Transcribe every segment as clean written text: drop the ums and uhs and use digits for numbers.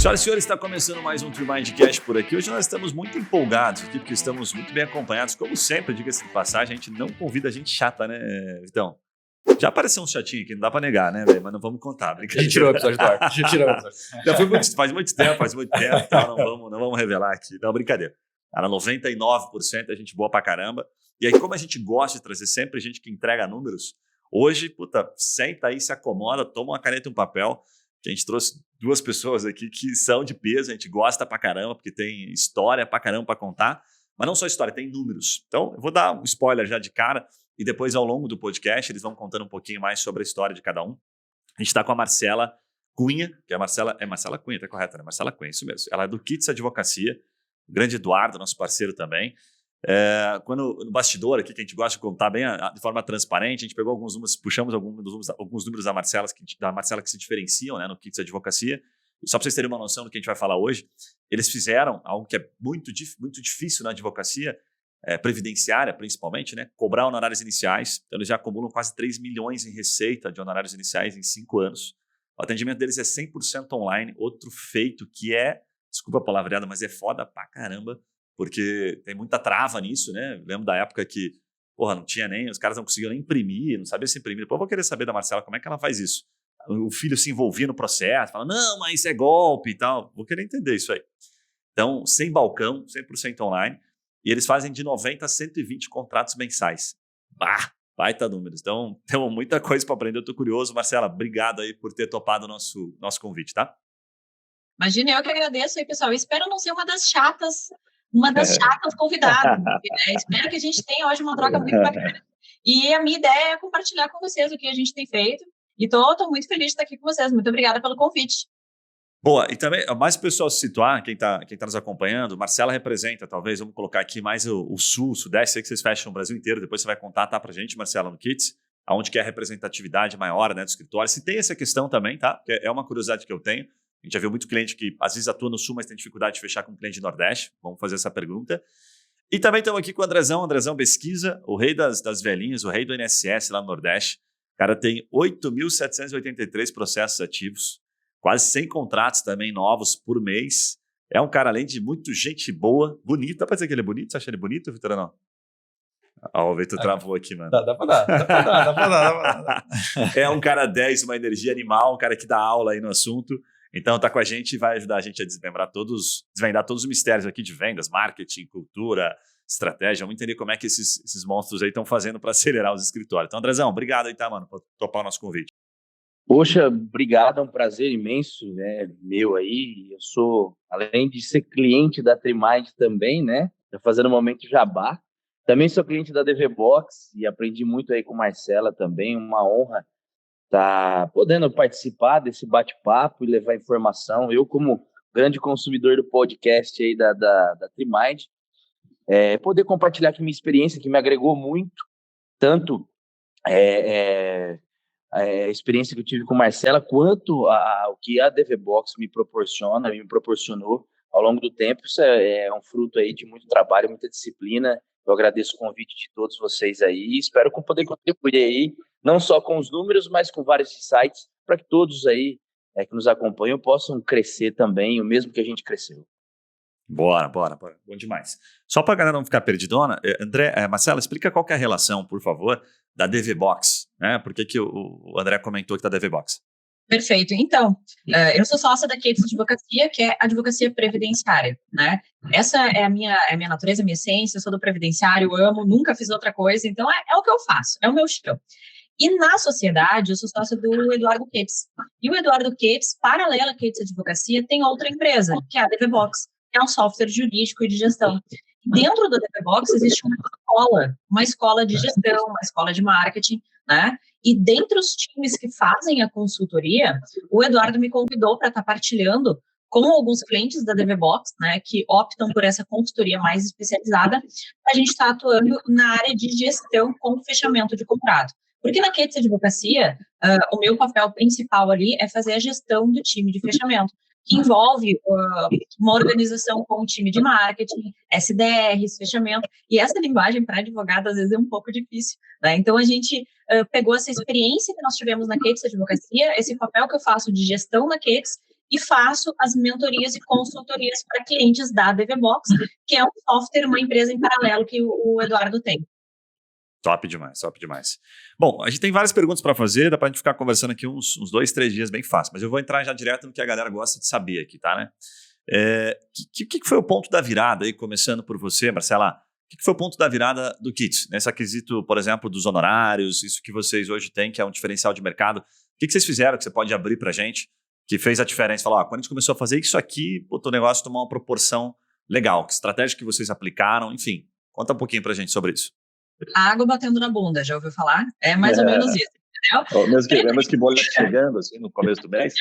Senhoras e senhores, está começando mais um TreeMindCast por aqui. Hoje nós estamos muito empolgados aqui, porque estamos muito bem acompanhados. Como sempre, diga-se de passagem, a gente não convida gente chata, né, Vitão? Já apareceu um chatinho aqui, não dá pra negar, né, velho? Mas não vamos contar, brincadeira. A gente tirou o episódio do ar. Faz muito tempo, então não vamos revelar aqui. Não, brincadeira. Era 99%, a gente boa pra caramba. E aí, como a gente gosta de trazer sempre gente que entrega números, hoje, puta, senta aí, se acomoda, toma uma caneta e um papel, que a gente trouxe duas pessoas aqui que são de peso, a gente gosta pra caramba, porque tem história pra caramba pra contar, mas não só história, tem números. Então, eu vou dar um spoiler já de cara, e depois, ao longo do podcast, eles vão contando um pouquinho mais sobre a história de cada um. A gente está com a Marcela Cunha, que é Marcela Cunha, tá correto, né? Marcela Cunha, isso mesmo. Ela é do Kits Advocacia, o grande Eduardo, nosso parceiro também. Quando no bastidor aqui, que a gente gosta de contar bem de forma transparente, a gente pegou alguns números, puxamos alguns números da Marcela que se diferenciam, né, no Kits Advocacia. E só para vocês terem uma noção do que a gente vai falar hoje, eles fizeram algo que é muito difícil na advocacia, previdenciária principalmente, né, cobrar honorários iniciais. Então eles já acumulam quase 3 milhões em receita de honorários iniciais em 5 anos. O atendimento deles é 100% online, outro feito que desculpa a palavreada, mas é foda pra caramba, porque tem muita trava nisso, né? Lembro da época que, não tinha os caras não conseguiam nem imprimir, não sabiam se imprimir. Pô, eu vou querer saber da Marcela como é que ela faz isso. O filho se envolvia no processo, fala, não, mas isso é golpe e tal. Vou querer entender isso aí. Então, sem balcão, 100% online, e eles fazem de 90 a 120 contratos mensais. Baita números. Então, temos muita coisa para aprender, eu tô curioso. Marcela, obrigado aí por ter topado o nosso convite, tá? Imagina, eu que agradeço aí, pessoal. Eu espero não ser uma das chatas convidadas. Né? Espero que a gente tenha hoje uma troca muito bacana. E a minha ideia é compartilhar com vocês o que a gente tem feito. E tô muito feliz de estar aqui com vocês. Muito obrigada pelo convite. Boa, e também, mais o pessoal se situar, quem tá nos acompanhando, Marcela representa, talvez, vamos colocar aqui mais o Sul, o Sudeste, sei que vocês fecham o Brasil inteiro, depois você vai contar, tá, pra gente, Marcela, no Kits, aonde que é a representatividade maior, né, do escritório. Se tem essa questão também, tá, porque é uma curiosidade que eu tenho. A gente já viu muito cliente que às vezes atua no Sul, mas tem dificuldade de fechar com um cliente de Nordeste. Vamos fazer essa pergunta. E também estamos aqui com o Andrezão Pesquisa, o rei das velhinhas, o rei do INSS lá no Nordeste. O cara tem 8.783 processos ativos, quase 100 contratos também novos por mês. É um cara, além de muito gente boa, bonito. Dá pra dizer que ele é bonito? Você acha ele bonito, Vitor, não? O Vitor travou aqui, mano. Dá pra dar. É um cara 10, uma energia animal, um cara que dá aula aí no assunto. Então tá com a gente e vai ajudar a gente a desvendar todos os mistérios aqui de vendas, marketing, cultura, estratégia. Vamos entender como é que esses monstros aí estão fazendo para acelerar os escritórios. Então, Andrezão, obrigado aí, tá, mano, por topar o nosso convite. Poxa, obrigado, é um prazer imenso, né, meu aí. Eu sou, além de ser cliente da TreeMind também, né, já fazendo um momento jabá, também sou cliente da DVBox e aprendi muito aí com Marcela também, uma honra tá podendo participar desse bate-papo e levar informação. Eu, como grande consumidor do podcast aí da TreeMind, poder compartilhar aqui minha experiência, que me agregou muito, tanto a experiência que eu tive com Marcela, quanto o que a DVBox me proporcionou ao longo do tempo. Isso é um fruto aí de muito trabalho, muita disciplina. Eu agradeço o convite de todos vocês aí e espero poder contribuir aí, não só com os números, mas com vários insights, para que todos aí que nos acompanham possam crescer também, o mesmo que a gente cresceu. Bora. Bom demais. Só para a galera não ficar perdidona, Marcela, explica qual que é a relação, por favor, da DVBox, né? Por que o André comentou que da DVBox? Perfeito. Então, eu sou sócia da Kits Advocacia, que é advocacia previdenciária, né? Essa é a minha natureza, a minha essência, eu sou do previdenciário, amo, nunca fiz outra coisa, então é o que eu faço, é o meu chão. E na sociedade, eu sou sócia do Eduardo Kits. E o Eduardo Kits, paralelo à Kits Advocacia, tem outra empresa, que é a DVBox, que é um software jurídico e de gestão. Dentro da DVBox existe uma escola de gestão, uma escola de marketing, né? E dentre os times que fazem a consultoria, o Eduardo me convidou para estar partilhando com alguns clientes da DVBox, né, que optam por essa consultoria mais especializada, a gente está atuando na área de gestão com fechamento de contrato. Porque na Kits Advocacia, o meu papel principal ali é fazer a gestão do time de fechamento, que envolve uma organização com o time de marketing, SDRs, fechamento, e essa linguagem para advogado às vezes é um pouco difícil, né? Então a gente pegou essa experiência que nós tivemos na Kits Advocacia, esse papel que eu faço de gestão na Kits, e faço as mentorias e consultorias para clientes da DVBox, que é um software, uma empresa em paralelo que o Eduardo tem. Top demais, top demais. Bom, a gente tem várias perguntas para fazer, dá para a gente ficar conversando aqui uns 2, 3 dias bem fácil, mas eu vou entrar já direto no que a galera gosta de saber aqui, tá, né? Que foi o ponto da virada aí, começando por você, Marcela? O que foi o ponto da virada do Kits? Nesse aquisito, por exemplo, dos honorários, isso que vocês hoje têm, que é um diferencial de mercado. O que vocês fizeram, que você pode abrir para a gente, que fez a diferença? Falar, quando a gente começou a fazer isso aqui, o negócio tomou uma proporção legal. Que estratégia que vocês aplicaram? Enfim, conta um pouquinho para a gente sobre isso. A água batendo na bunda, já ouviu falar? É mais ou menos isso, entendeu? Mesmo que boleto chegando, assim, no começo do mês.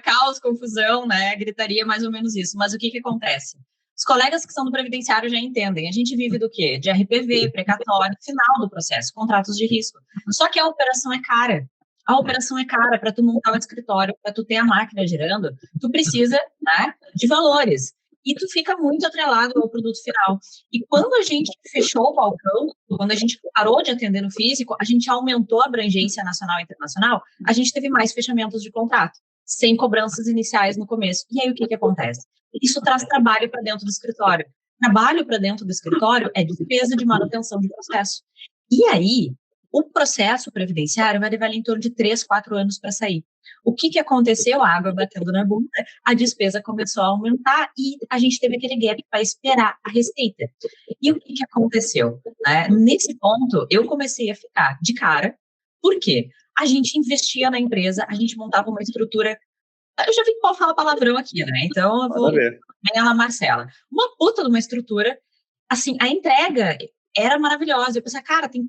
Caos, confusão, né? Gritaria, mais ou menos isso. Mas o que acontece? Os colegas que são do previdenciário já entendem. A gente vive do quê? De RPV, precatório, final do processo, contratos de risco. Só que a operação é cara. A operação é cara. Para tu montar o escritório, para tu ter a máquina girando, tu precisa, né, de valores. E tu fica muito atrelado ao produto final. E quando a gente fechou o balcão, quando a gente parou de atender no físico, a gente aumentou a abrangência nacional e internacional, a gente teve mais fechamentos de contrato, sem cobranças iniciais no começo. E aí o que acontece? Isso traz trabalho para dentro do escritório. Trabalho para dentro do escritório é despesa de manutenção de processo. E aí, o processo previdenciário vai levar em torno de 3, 4 anos para sair. O que aconteceu? A água batendo na bunda, a despesa começou a aumentar e a gente teve aquele gap para esperar a receita. E o que aconteceu? Nesse ponto, eu comecei a ficar de cara. Por quê? A gente investia na empresa, a gente montava uma estrutura. Eu já vi que pode falar palavrão aqui, né? Então, eu vou... Ela, Marcela. Uma puta de uma estrutura. Assim, a entrega era maravilhosa. Eu pensei, cara, tem que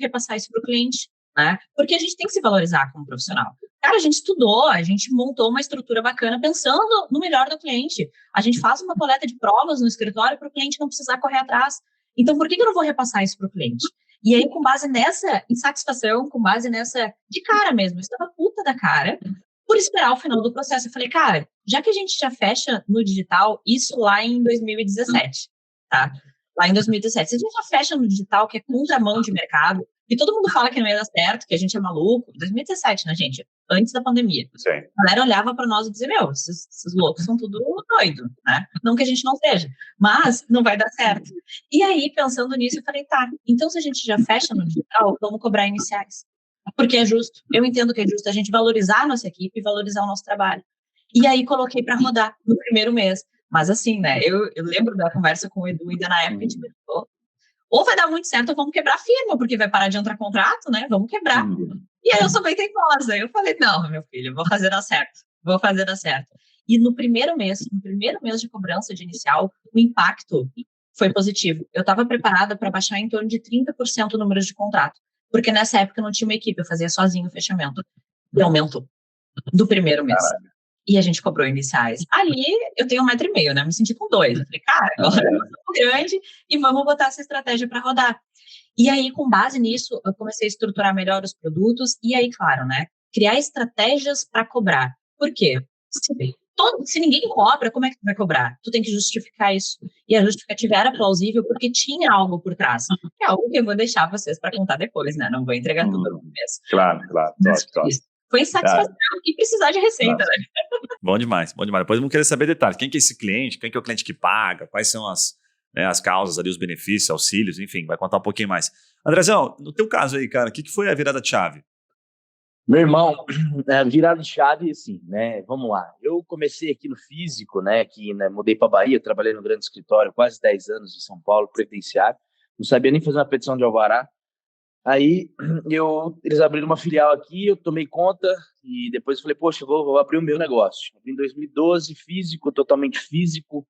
repassar isso para o cliente, né? Porque a gente tem que se valorizar como profissional. Cara, a gente estudou, a gente montou uma estrutura bacana pensando no melhor do cliente. A gente faz uma coleta de provas no escritório para o cliente não precisar correr atrás. Então, por que eu não vou repassar isso para o cliente? E aí, com base nessa insatisfação, com base nessa... De cara mesmo, eu estava puta da cara por esperar o final do processo. Eu falei, cara, já que a gente já fecha no digital, isso lá em 2017, tá? Lá em 2017. Se a gente já fecha no digital, que é contramão de mercado, e todo mundo fala que não ia dar certo, que a gente é maluco. 2017, né, gente? Antes da pandemia. Sim. A galera olhava para nós e dizia, esses loucos são tudo doido, né? Não que a gente não seja, mas não vai dar certo. E aí, pensando nisso, eu falei, tá, então se a gente já fecha no digital, vamos cobrar iniciais. Porque é justo. Eu entendo que é justo a gente valorizar a nossa equipe e valorizar o nosso trabalho. E aí, coloquei para rodar no primeiro mês. Mas assim, né, eu lembro da conversa com o Edu, ainda na época, a gente pensou, ou vai dar muito certo ou vamos quebrar a firma, porque vai parar de entrar contrato, né, vamos quebrar. E aí eu sou bem teimosa, eu falei, não, meu filho, vou fazer dar certo. E no primeiro mês de cobrança de inicial, o impacto foi positivo. Eu estava preparada para baixar em torno de 30% o número de contrato, porque nessa época eu não tinha uma equipe, eu fazia sozinho o fechamento. E aumentou do primeiro mês. Caralho. E a gente cobrou iniciais. Ali, eu tenho 1,5 m, né? Me senti com 2. Eu falei, cara, agora eu sou grande e vamos botar essa estratégia para rodar. E aí, com base nisso, eu comecei a estruturar melhor os produtos e aí, claro, né? Criar estratégias para cobrar. Por quê? Se ninguém cobra, como é que tu vai cobrar? Tu tem que justificar isso. E a justificativa era plausível porque tinha algo por trás. É algo que eu vou deixar vocês para contar depois, né? Não vou entregar tudo no começo. Claro. Top. Foi insatisfação e precisar de receita, né? Bom demais. Depois vamos querer saber detalhes. Quem que é esse cliente? Quem que é o cliente que paga? Quais são as causas ali, os benefícios, auxílios, enfim, vai contar um pouquinho mais. Andrezão, no teu caso aí, cara, o que foi a virada de chave? Meu irmão, a virada de chave, assim, né? Vamos lá. Eu comecei aqui no físico, né? Aqui, né, mudei para Bahia, trabalhei no grande escritório, quase 10 anos em São Paulo, previdenciário. Não sabia nem fazer uma petição de alvará. Aí, eles abriram uma filial aqui, eu tomei conta e depois falei, poxa, vou abrir o meu negócio. Abri em 2012, físico, totalmente físico,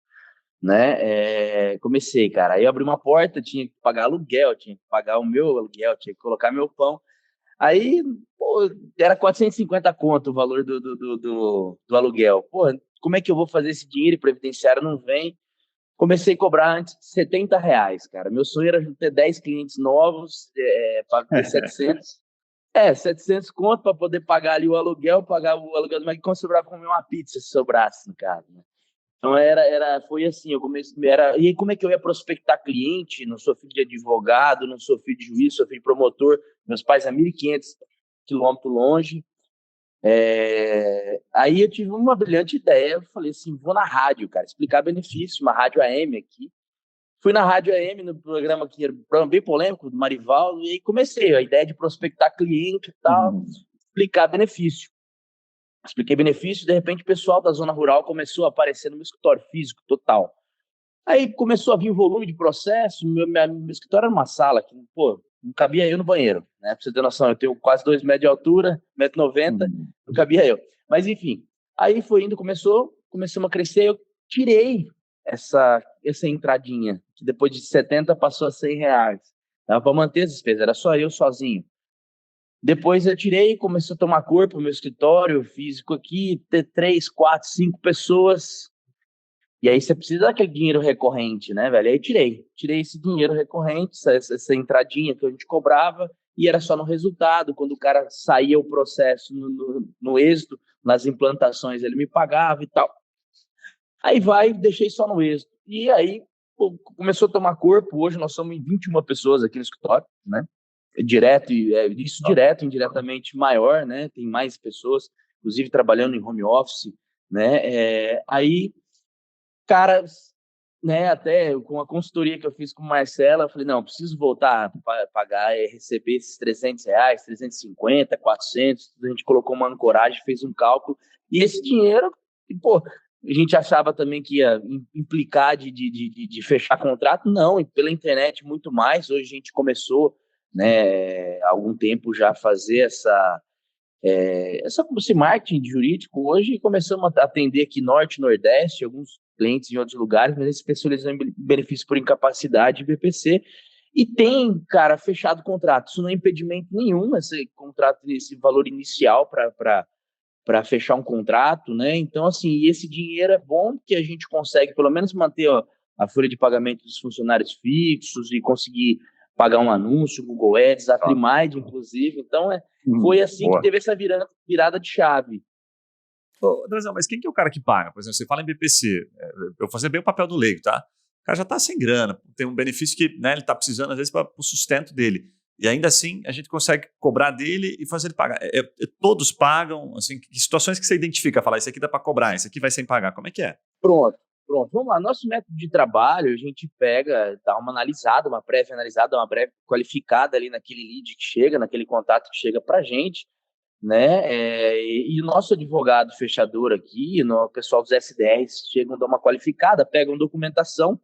né? Comecei, cara. Aí eu abri uma porta, tinha que pagar aluguel, tinha que pagar o meu aluguel, tinha que colocar meu pão. Aí, pô, era 450 conto o valor do aluguel. Pô, como é que eu vou fazer esse dinheiro? Previdenciário não vem. Comecei a cobrar antes de R$70, cara. Meu sonho era ter 10 clientes novos, para ter 700. 700 conto para poder pagar ali o aluguel, mas como sobrava comer uma pizza se sobrasse em casa, né? Então foi assim, e aí como é que eu ia prospectar cliente? Não sou filho de advogado, não sou filho de juiz, sou filho de promotor. Meus pais a 1.500 quilômetros longe. Aí eu tive uma brilhante ideia, eu falei assim, vou na rádio, cara, explicar benefício, uma rádio AM aqui. Fui na rádio AM, no programa que era um programa bem polêmico, do Marivaldo, e aí comecei a ideia de prospectar cliente e tal, explicar benefício. Expliquei benefício, de repente o pessoal da zona rural começou a aparecer no meu escritório físico, total. Aí começou a vir volume de processo, meu escritório era uma sala que, pô, não cabia eu no banheiro, né? Pra você ter noção, eu tenho quase 2 metros de altura, 1,90 m, não cabia eu. Mas enfim, aí foi indo, começamos a crescer, eu tirei essa entradinha, que depois de 70 passou a R$100. Dava para manter as despesas, era só eu sozinho. Depois eu tirei, comecei a tomar corpo no meu escritório físico aqui, ter 3, 4, 5 pessoas. E aí você precisa daquele dinheiro recorrente, né, velho? Aí tirei esse dinheiro recorrente, essa entradinha que a gente cobrava, e era só no resultado. Quando o cara saía o processo no êxito, nas implantações, ele me pagava e tal. Aí deixei só no êxito. E aí começou a tomar corpo. Hoje nós somos 21 pessoas aqui no escritório, né? Direto, indiretamente maior, né? Tem mais pessoas, inclusive trabalhando em home office, né? Aí, cara, né? Até com a consultoria que eu fiz com o Marcelo, eu falei, não, preciso voltar a pagar, receber esses R$300, 350, 400. A gente colocou uma ancoragem, fez um cálculo, e esse dinheiro, pô, a gente achava também que ia implicar de fechar contrato, não, e pela internet muito mais. Hoje a gente começou, né, há algum tempo já fazer esse marketing jurídico. Hoje começamos a atender aqui Norte, Nordeste, alguns clientes em outros lugares, mas a gente especializou em benefício por incapacidade e BPC, e tem, cara, fechado contrato. Isso não é impedimento nenhum, esse contrato, esse valor inicial para fechar um contrato, né? Então, assim, esse dinheiro é bom porque a gente consegue pelo menos manter a folha de pagamento dos funcionários fixos e conseguir pagar um anúncio, Google Ads, a Trimide, inclusive. Então, foi assim que teve essa virada de chave. Andrezão, mas quem que é o cara que paga? Por exemplo, você fala em BPC, eu vou fazer bem o papel do leigo, tá? O cara já está sem grana, tem um benefício que, né, ele está precisando, às vezes, para o sustento dele. E ainda assim, a gente consegue cobrar dele e fazer ele pagar. Todos pagam, assim, que situações que você identifica, falar, isso aqui dá para cobrar, isso aqui vai sem pagar, como é que é? Pronto. Vamos lá. Nosso método de trabalho, a gente pega, dá uma analisada, uma prévia analisada, uma prévia qualificada ali naquele lead que chega, naquele contato que chega para a gente, né? E o nosso advogado fechador aqui, o pessoal dos SDRs, chegam, dão uma qualificada, pegam documentação,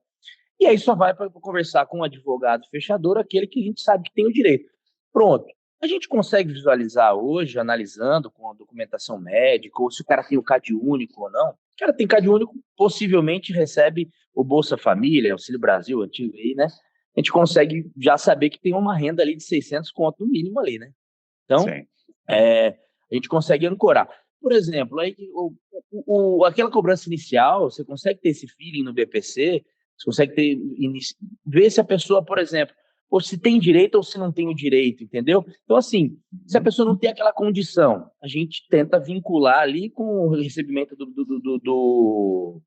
e aí só vai para conversar com o advogado fechador, aquele que a gente sabe que tem o direito. Pronto. A gente consegue visualizar hoje, analisando com a documentação médica, ou se o cara tem o CAD único ou não. O cara tem CAD único, possivelmente recebe o Bolsa Família, Auxílio Brasil, antigo aí, né? A gente consegue já saber que tem uma renda ali de 600 conto no mínimo ali, né? Então, a gente consegue ancorar. Por exemplo, aí, aquela cobrança inicial, você consegue ter esse feeling no BPC, você consegue ver se a pessoa, por exemplo, ou se tem direito ou se não tem o direito, entendeu? Então, assim, se a pessoa não tem aquela condição, a gente tenta vincular ali com o recebimento do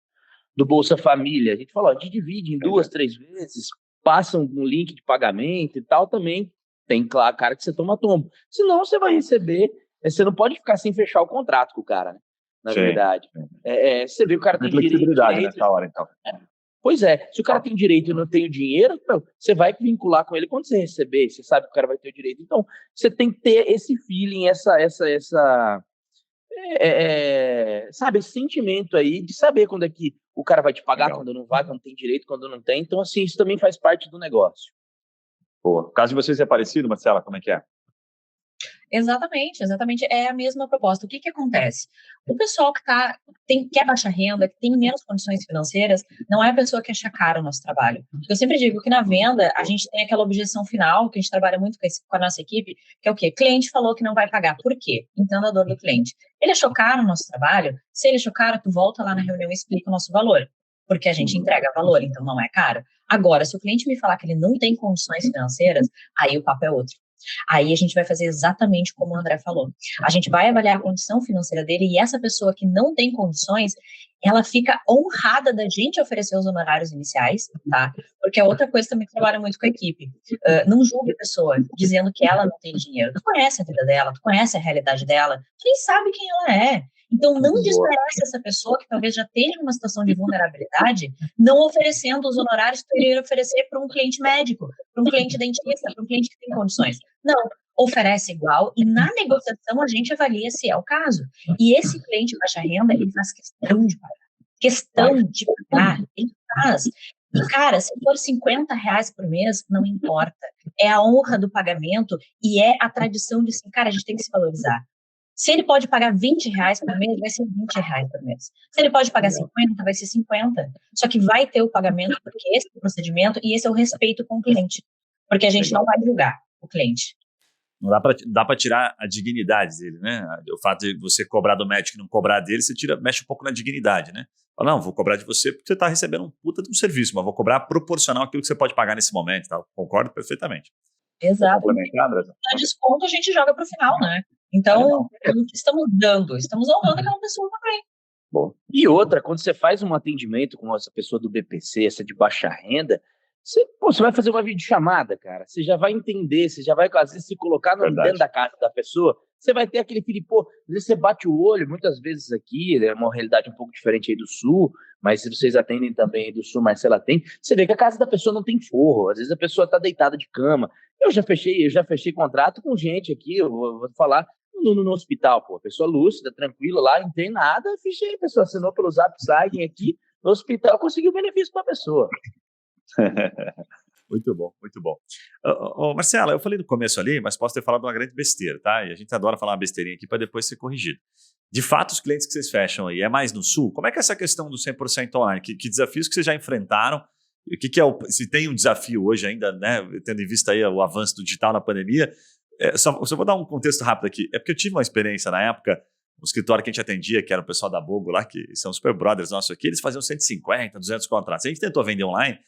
Bolsa Família. A gente fala, a gente divide em 2, 3 vezes, passa um link de pagamento e tal, também tem, claro, cara, que você toma tombo. Senão você vai receber, você não pode ficar sem fechar o contrato com o cara, né? Na verdade. Você vê que o cara tem flexibilidade nessa hora, então. Pois é, se o cara tem direito e não tem o dinheiro, você vai vincular com ele quando você receber, você sabe que o cara vai ter o direito. Então, você tem que ter esse feeling, sabe, esse sentimento aí de saber quando é que o cara vai te pagar, quando não vai, quando tem direito, quando não tem. Então, assim, isso também faz parte do negócio. Pô, o caso de vocês é parecido, Marcela? Como é que é? Exatamente. É a mesma proposta. O que acontece? O pessoal que quer baixa renda, que tem menos condições financeiras, não é a pessoa que acha caro o nosso trabalho. Eu sempre digo que na venda, a gente tem aquela objeção final, que a gente trabalha muito com a nossa equipe, que é o quê? Cliente falou que não vai pagar. Por quê? Entenda a dor do cliente. Ele achou caro o nosso trabalho? Se ele achou caro, tu volta lá na reunião e explica o nosso valor. Porque a gente entrega valor, então não é caro. Agora, se o cliente me falar que ele não tem condições financeiras, aí o papo é outro. Aí a gente vai fazer exatamente como o André falou. A gente vai avaliar a condição financeira dele e essa pessoa que não tem condições, ela fica honrada da gente oferecer os honorários iniciais, tá? Porque é outra coisa também que trabalha muito com a equipe. Não julgue a pessoa dizendo que ela não tem dinheiro. Tu conhece a vida dela, tu conhece a realidade dela, tu nem sabe quem ela é. Então, não desmerece essa pessoa que talvez já esteja numa situação de vulnerabilidade, não oferecendo os honorários que tu iria oferecer para um cliente médico, para um cliente dentista, para um cliente que tem condições. Não, oferece igual e na negociação a gente avalia se é o caso. E esse cliente de baixa renda, ele faz questão de pagar, ele faz. E, cara, se for R$50 por mês, não importa. É a honra do pagamento e é a tradição de, assim, cara, a gente tem que se valorizar. Se ele pode pagar R$20 por mês, vai ser R$20 por mês. Se ele pode pagar 50, vai ser 50. Só que vai ter o pagamento, porque esse é o procedimento e esse é o respeito com o cliente. Porque a gente não vai julgar o cliente. Não dá para tirar a dignidade dele, né? O fato de você cobrar do médico e não cobrar dele, você mexe um pouco na dignidade, né? Fala, não, vou cobrar de você porque você está recebendo um puta de um serviço, mas vou cobrar proporcional àquilo que você pode pagar nesse momento, tá? Concordo perfeitamente. Exato. Se desconto, a gente joga para o final, né? Então, não estamos dando, estamos honrando aquela pessoa também. Bom. E outra, quando você faz um atendimento com essa pessoa do BPC, essa de baixa renda, você vai fazer uma videochamada, cara. Você já vai entender, você já vai, às vezes, se colocar dentro da casa da pessoa. Você vai ter aquele feeling, às vezes você bate o olho, muitas vezes aqui, é uma realidade um pouco diferente aí do Sul, mas se vocês atendem também aí do Sul, Marcela tem, você vê que a casa da pessoa não tem forro, às vezes a pessoa tá deitada de cama. Eu já fechei contrato com gente aqui, eu vou falar, no hospital, a pessoa lúcida, tranquila lá, não tem nada, fechei, a pessoa assinou pelo Zap Sign aqui, no hospital conseguiu benefício para a pessoa. Muito bom, muito bom. Marcela, eu falei no começo ali, mas posso ter falado uma grande besteira, tá? E a gente adora falar uma besteirinha aqui para depois ser corrigido. De fato, os clientes que vocês fecham aí, é mais no Sul? Como é que é essa questão do 100% online? Que desafios que vocês já enfrentaram? E o que é se tem um desafio hoje ainda, né? Tendo em vista aí o avanço do digital na pandemia, só vou dar um contexto rápido aqui. É porque eu tive uma experiência na época, o escritório que a gente atendia, que era o pessoal da Bogo lá, que são super brothers nossos aqui, eles faziam 150, 200 contratos. A gente tentou vender online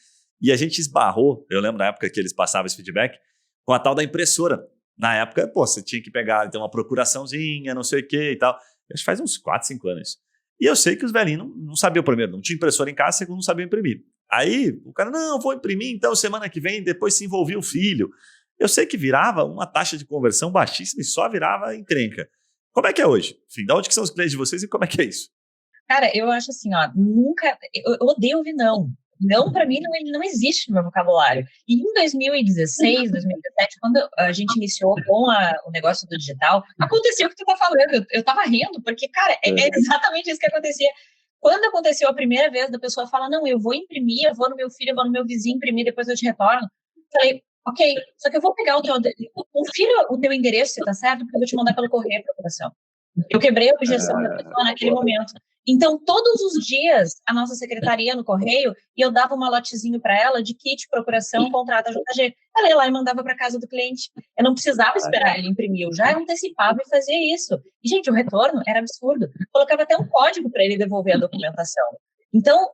e a gente esbarrou, eu lembro na época que eles passavam esse feedback, com a tal da impressora. Na época, você tinha que pegar, ter uma procuraçãozinha, não sei o que e tal. Acho que faz uns 4, 5 anos. E eu sei que os velhinhos não sabiam primeiro, não tinha impressora em casa, segundo não sabiam imprimir. Aí o cara, não, vou imprimir então semana que vem, depois se envolvia o filho. Eu sei que virava uma taxa de conversão baixíssima e só virava encrenca. Como é que é hoje? Enfim, de onde que são os clientes de vocês e como é que é isso? Cara, eu acho assim, nunca... Eu odeio ouvir não. Não, para mim, ele não existe no meu vocabulário. E em 2016, 2017, quando a gente iniciou com o negócio do digital, aconteceu o que tu tá falando. Eu tava rindo, porque, cara, é exatamente isso que acontecia. Quando aconteceu a primeira vez, da pessoa fala, não, eu vou imprimir, eu vou no meu filho, eu vou no meu vizinho imprimir, depois eu te retorno. Falei, ok, só que eu vou pegar confira o teu endereço, se tá certo, porque eu vou te mandar pelo correio a procuração. Eu quebrei a objeção da pessoa naquele momento. Então, todos os dias, a nossa secretaria no correio, e eu dava um malotezinho para ela de kit, procuração, contrata JG. Ela ia lá e mandava para casa do cliente. Eu não precisava esperar ele imprimir, eu já antecipava e fazia isso. E, gente, o retorno era absurdo. Colocava até um código para ele devolver a documentação. Então,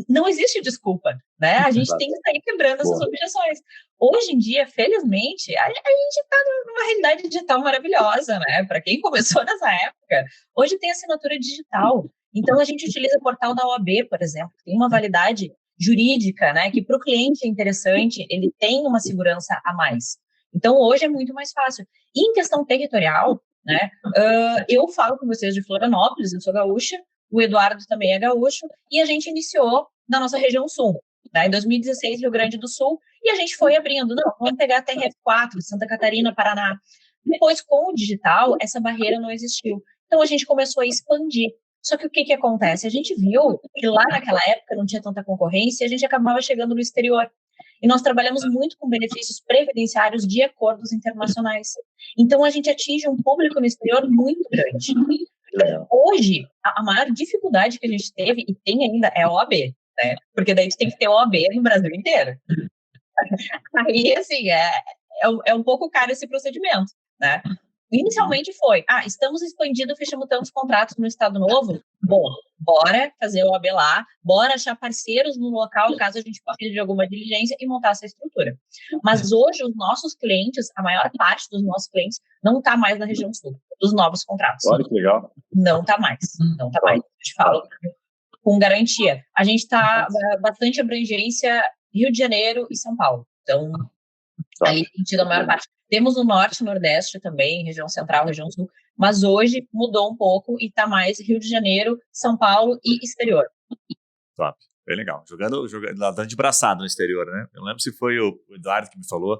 não existe desculpa, né? A gente tem que sair quebrando essas objeções. Hoje em dia, felizmente, a gente está numa realidade digital maravilhosa, né? Para quem começou nessa época, hoje tem assinatura digital. Então, a gente utiliza o portal da OAB, por exemplo, que tem uma validade jurídica, né? Que para o cliente é interessante, ele tem uma segurança a mais. Então, hoje é muito mais fácil. E em questão territorial, né? Eu falo com vocês de Florianópolis, eu sou gaúcha, o Eduardo também é gaúcho, e a gente iniciou na nossa região sul, né, em 2016, Rio Grande do Sul, e a gente foi abrindo, não, vamos pegar a TRF4, Santa Catarina, Paraná. Depois, com o digital, essa barreira não existiu. Então, a gente começou a expandir. Só que o que acontece? A gente viu que lá naquela época não tinha tanta concorrência e a gente acabava chegando no exterior. E nós trabalhamos muito com benefícios previdenciários de acordos internacionais. Então, a gente atinge um público no exterior muito grande. Hoje, a maior dificuldade que a gente teve, e tem ainda, é a OAB, né? Porque daí tu tem que ter OAB no Brasil inteiro. Aí, assim, é um pouco caro esse procedimento, né? Inicialmente foi, estamos expandindo, fechamos tantos contratos no estado novo, bom, bora fazer o AB lá, bora achar parceiros no local, caso a gente precise de alguma diligência e montar essa estrutura. Mas hoje os nossos clientes, a maior parte dos nossos clientes não está mais na região sul, dos novos contratos. Olha que legal. Não está mais, eu te falo com garantia. A gente está bastante abrangência Rio de Janeiro e São Paulo, então ali tem tido a maior parte. Temos o Norte e Nordeste também, região Central, região Sul, mas hoje mudou um pouco e está mais Rio de Janeiro, São Paulo e exterior. Top, bem legal. Jogando dando de braçado no exterior, né? Eu não lembro se foi o Eduardo que me falou,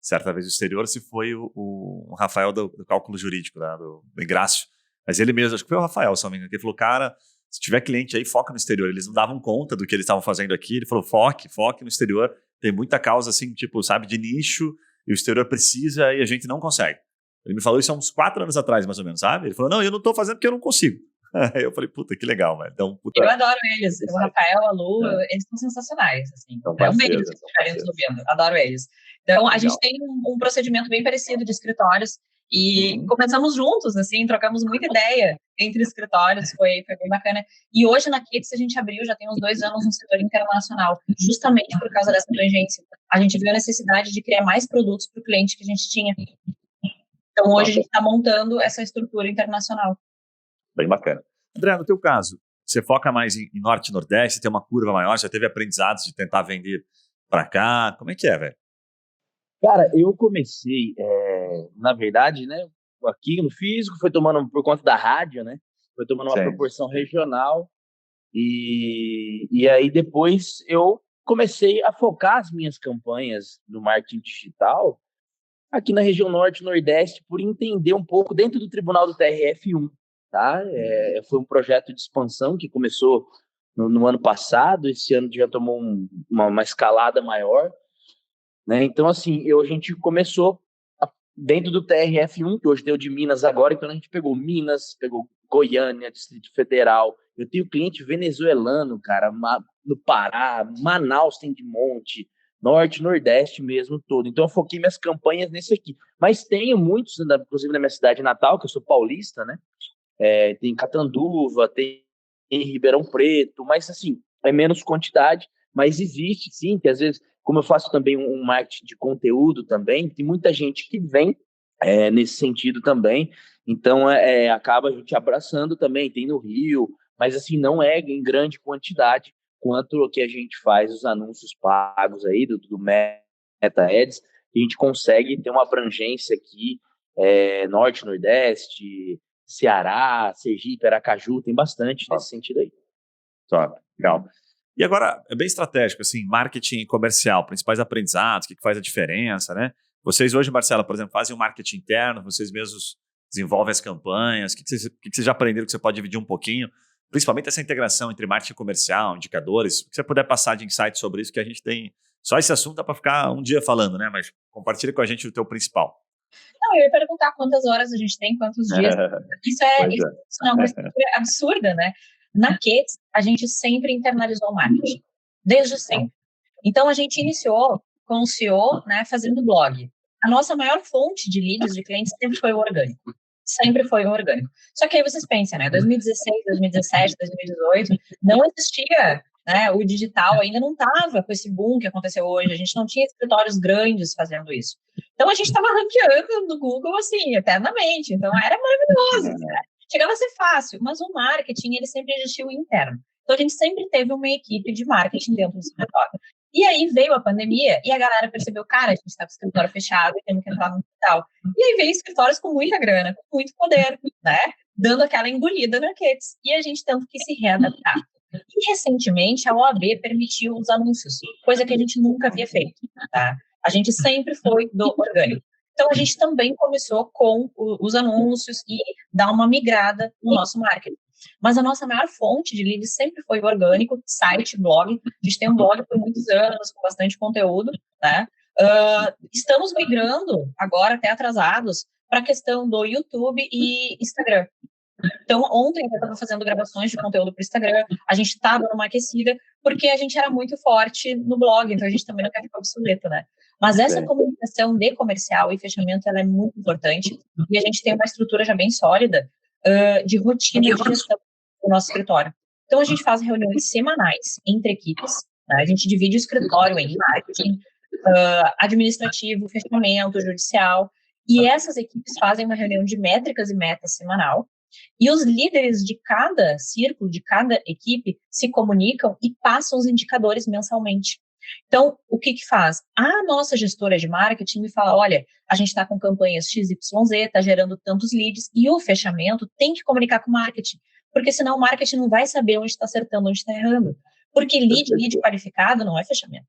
certa vez no exterior, se foi o Rafael do cálculo jurídico, né, do Ingrácio. Mas ele mesmo, acho que foi o Rafael, se não me engano, que ele falou, cara, se tiver cliente aí, foca no exterior. Eles não davam conta do que eles estavam fazendo aqui. Ele falou, foque no exterior. Tem muita causa, assim, tipo, sabe, de nicho, e o exterior precisa e a gente não consegue. Ele me falou isso há uns 4 anos atrás, mais ou menos, sabe? Ele falou, não, eu não tô fazendo porque eu não consigo. Aí eu falei, puta, que legal, velho. Então, eu adoro eles. O Rafael, a Lu, eles são sensacionais, assim. Realmente, se estiverem nos ouvindo. Adoro eles. Então, a gente tem um procedimento bem parecido de escritórios e começamos juntos, assim, trocamos muita ideia entre escritórios, foi bem bacana. E hoje na Kits a gente abriu, já tem uns 2 anos no setor internacional, justamente por causa dessa abrangência. A gente viu a necessidade de criar mais produtos para o cliente que a gente tinha. Então, hoje a gente está montando essa estrutura internacional. Bem bacana. André, no teu caso, você foca mais em Norte e Nordeste, tem uma curva maior, já teve aprendizados de tentar vender para cá, como é que é, velho? Cara, eu comecei, na verdade, né, aqui no físico, foi tomando por conta da rádio, né, foi tomando uma proporção regional, e aí depois eu comecei a focar as minhas campanhas no marketing digital aqui na região Norte e Nordeste, por entender um pouco dentro do Tribunal do TRF1, tá? Foi um projeto de expansão que começou no ano passado, esse ano já tomou uma escalada maior, né? Então, assim, a gente começou dentro do TRF1, que hoje tem o de Minas agora, então a gente pegou Minas, pegou Goiânia, Distrito Federal. Eu tenho cliente venezuelano, cara, no Pará, Manaus tem de monte, Norte, Nordeste mesmo, todo. Então eu foquei minhas campanhas nesse aqui. Mas tenho muitos, inclusive na minha cidade natal, que eu sou paulista, né? Tem Catanduva, tem Ribeirão Preto, mas assim, é menos quantidade, mas existe sim, que às vezes, como eu faço também um marketing de conteúdo também, tem muita gente que vem nesse sentido também, então acaba a gente abraçando também, tem no Rio, mas assim, não é em grande quantidade quanto o que a gente faz os anúncios pagos aí do Meta Ads, a gente consegue ter uma abrangência aqui, Norte, Nordeste, Ceará, Sergipe, Aracaju, tem bastante nesse sentido aí. Top, legal. E agora, é bem estratégico, assim, marketing comercial, principais aprendizados, o que faz a diferença, né? Vocês hoje, Marcela, por exemplo, fazem o marketing interno, vocês mesmos desenvolvem as campanhas, o que vocês já aprenderam que você pode dividir um pouquinho? Principalmente essa integração entre marketing comercial, indicadores, o que você puder passar de insight sobre isso, que a gente tem... Só esse assunto dá para ficar um dia falando, né? Mas compartilha com a gente o teu principal. Não, eu ia perguntar quantas horas a gente tem, quantos dias. Isso é uma estrutura absurda, né? Na Kits, a gente sempre internalizou o marketing, desde sempre. Então, a gente iniciou com o CEO, né, fazendo blog. A nossa maior fonte de leads de clientes sempre foi o orgânico. Sempre foi o orgânico. Só que aí vocês pensam, né? 2016, 2017, 2018, não existia, né? O digital ainda não estava com esse boom que aconteceu hoje. A gente não tinha escritórios grandes fazendo isso. Então, a gente estava ranqueando no Google, assim, eternamente. Então, era maravilhoso, né? Chegava a ser fácil, mas o marketing, ele sempre existiu interno. Então, a gente sempre teve uma equipe de marketing dentro do escritório. E aí veio a pandemia e a galera percebeu, cara, a gente está com o escritório fechado e temos que entrar no digital. E aí veio escritórios com muita grana, com muito poder, né? Dando aquela engolida na Kits. E a gente tendo que se readaptar. E recentemente a OAB permitiu os anúncios, coisa que a gente nunca havia feito, tá? A gente sempre foi do orgânico. Então, a gente também começou com os anúncios e dar uma migrada no nosso marketing. Mas a nossa maior fonte de leads sempre foi o orgânico, site, blog. A gente tem um blog por muitos anos, com bastante conteúdo, né? Estamos migrando, agora até atrasados, para a questão do YouTube e Instagram. Então, ontem eu estava fazendo gravações de conteúdo para o Instagram, a gente estava numa aquecida, porque a gente era muito forte no blog, então a gente também não quer ficar obsoleto, né? Mas essa Sim. comunicação de comercial e fechamento, ela é muito importante, e a gente tem uma estrutura já bem sólida de rotina de gestão do nosso escritório. Então, a gente faz reuniões semanais entre equipes, né? A gente divide o escritório em marketing, administrativo, fechamento, judicial, e essas equipes fazem uma reunião de métricas e metas semanal, e os líderes de cada círculo, de cada equipe, se comunicam e passam os indicadores mensalmente. Então, o que faz? A nossa gestora de marketing me fala, olha, a gente está com campanhas XYZ, está gerando tantos leads, e o fechamento tem que comunicar com o marketing, porque senão o marketing não vai saber onde está acertando, onde está errando. Porque lead qualificado não é fechamento.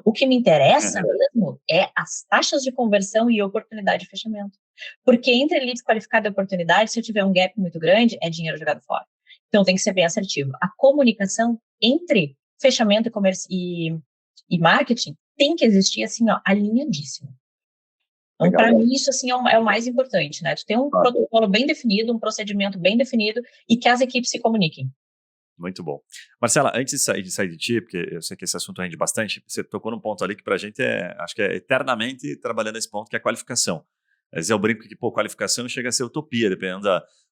O que me interessa mesmo é as taxas de conversão e oportunidade de fechamento. Porque entre leads qualificado e oportunidade, se eu tiver um gap muito grande, é dinheiro jogado fora. Então, tem que ser bem assertivo. A comunicação entre fechamento e marketing tem que existir, assim, ó, alinhadíssimo. Então, para mim, isso, assim, é o mais importante, né? Tu tem um protocolo bem definido, um procedimento bem definido e que as equipes se comuniquem. Muito bom. Marcela, antes de sair de ti, porque eu sei que esse assunto rende bastante, você tocou num ponto ali que pra gente acho que é eternamente trabalhando esse ponto, que é a qualificação. Às vezes eu brinco que, qualificação chega a ser utopia, dependendo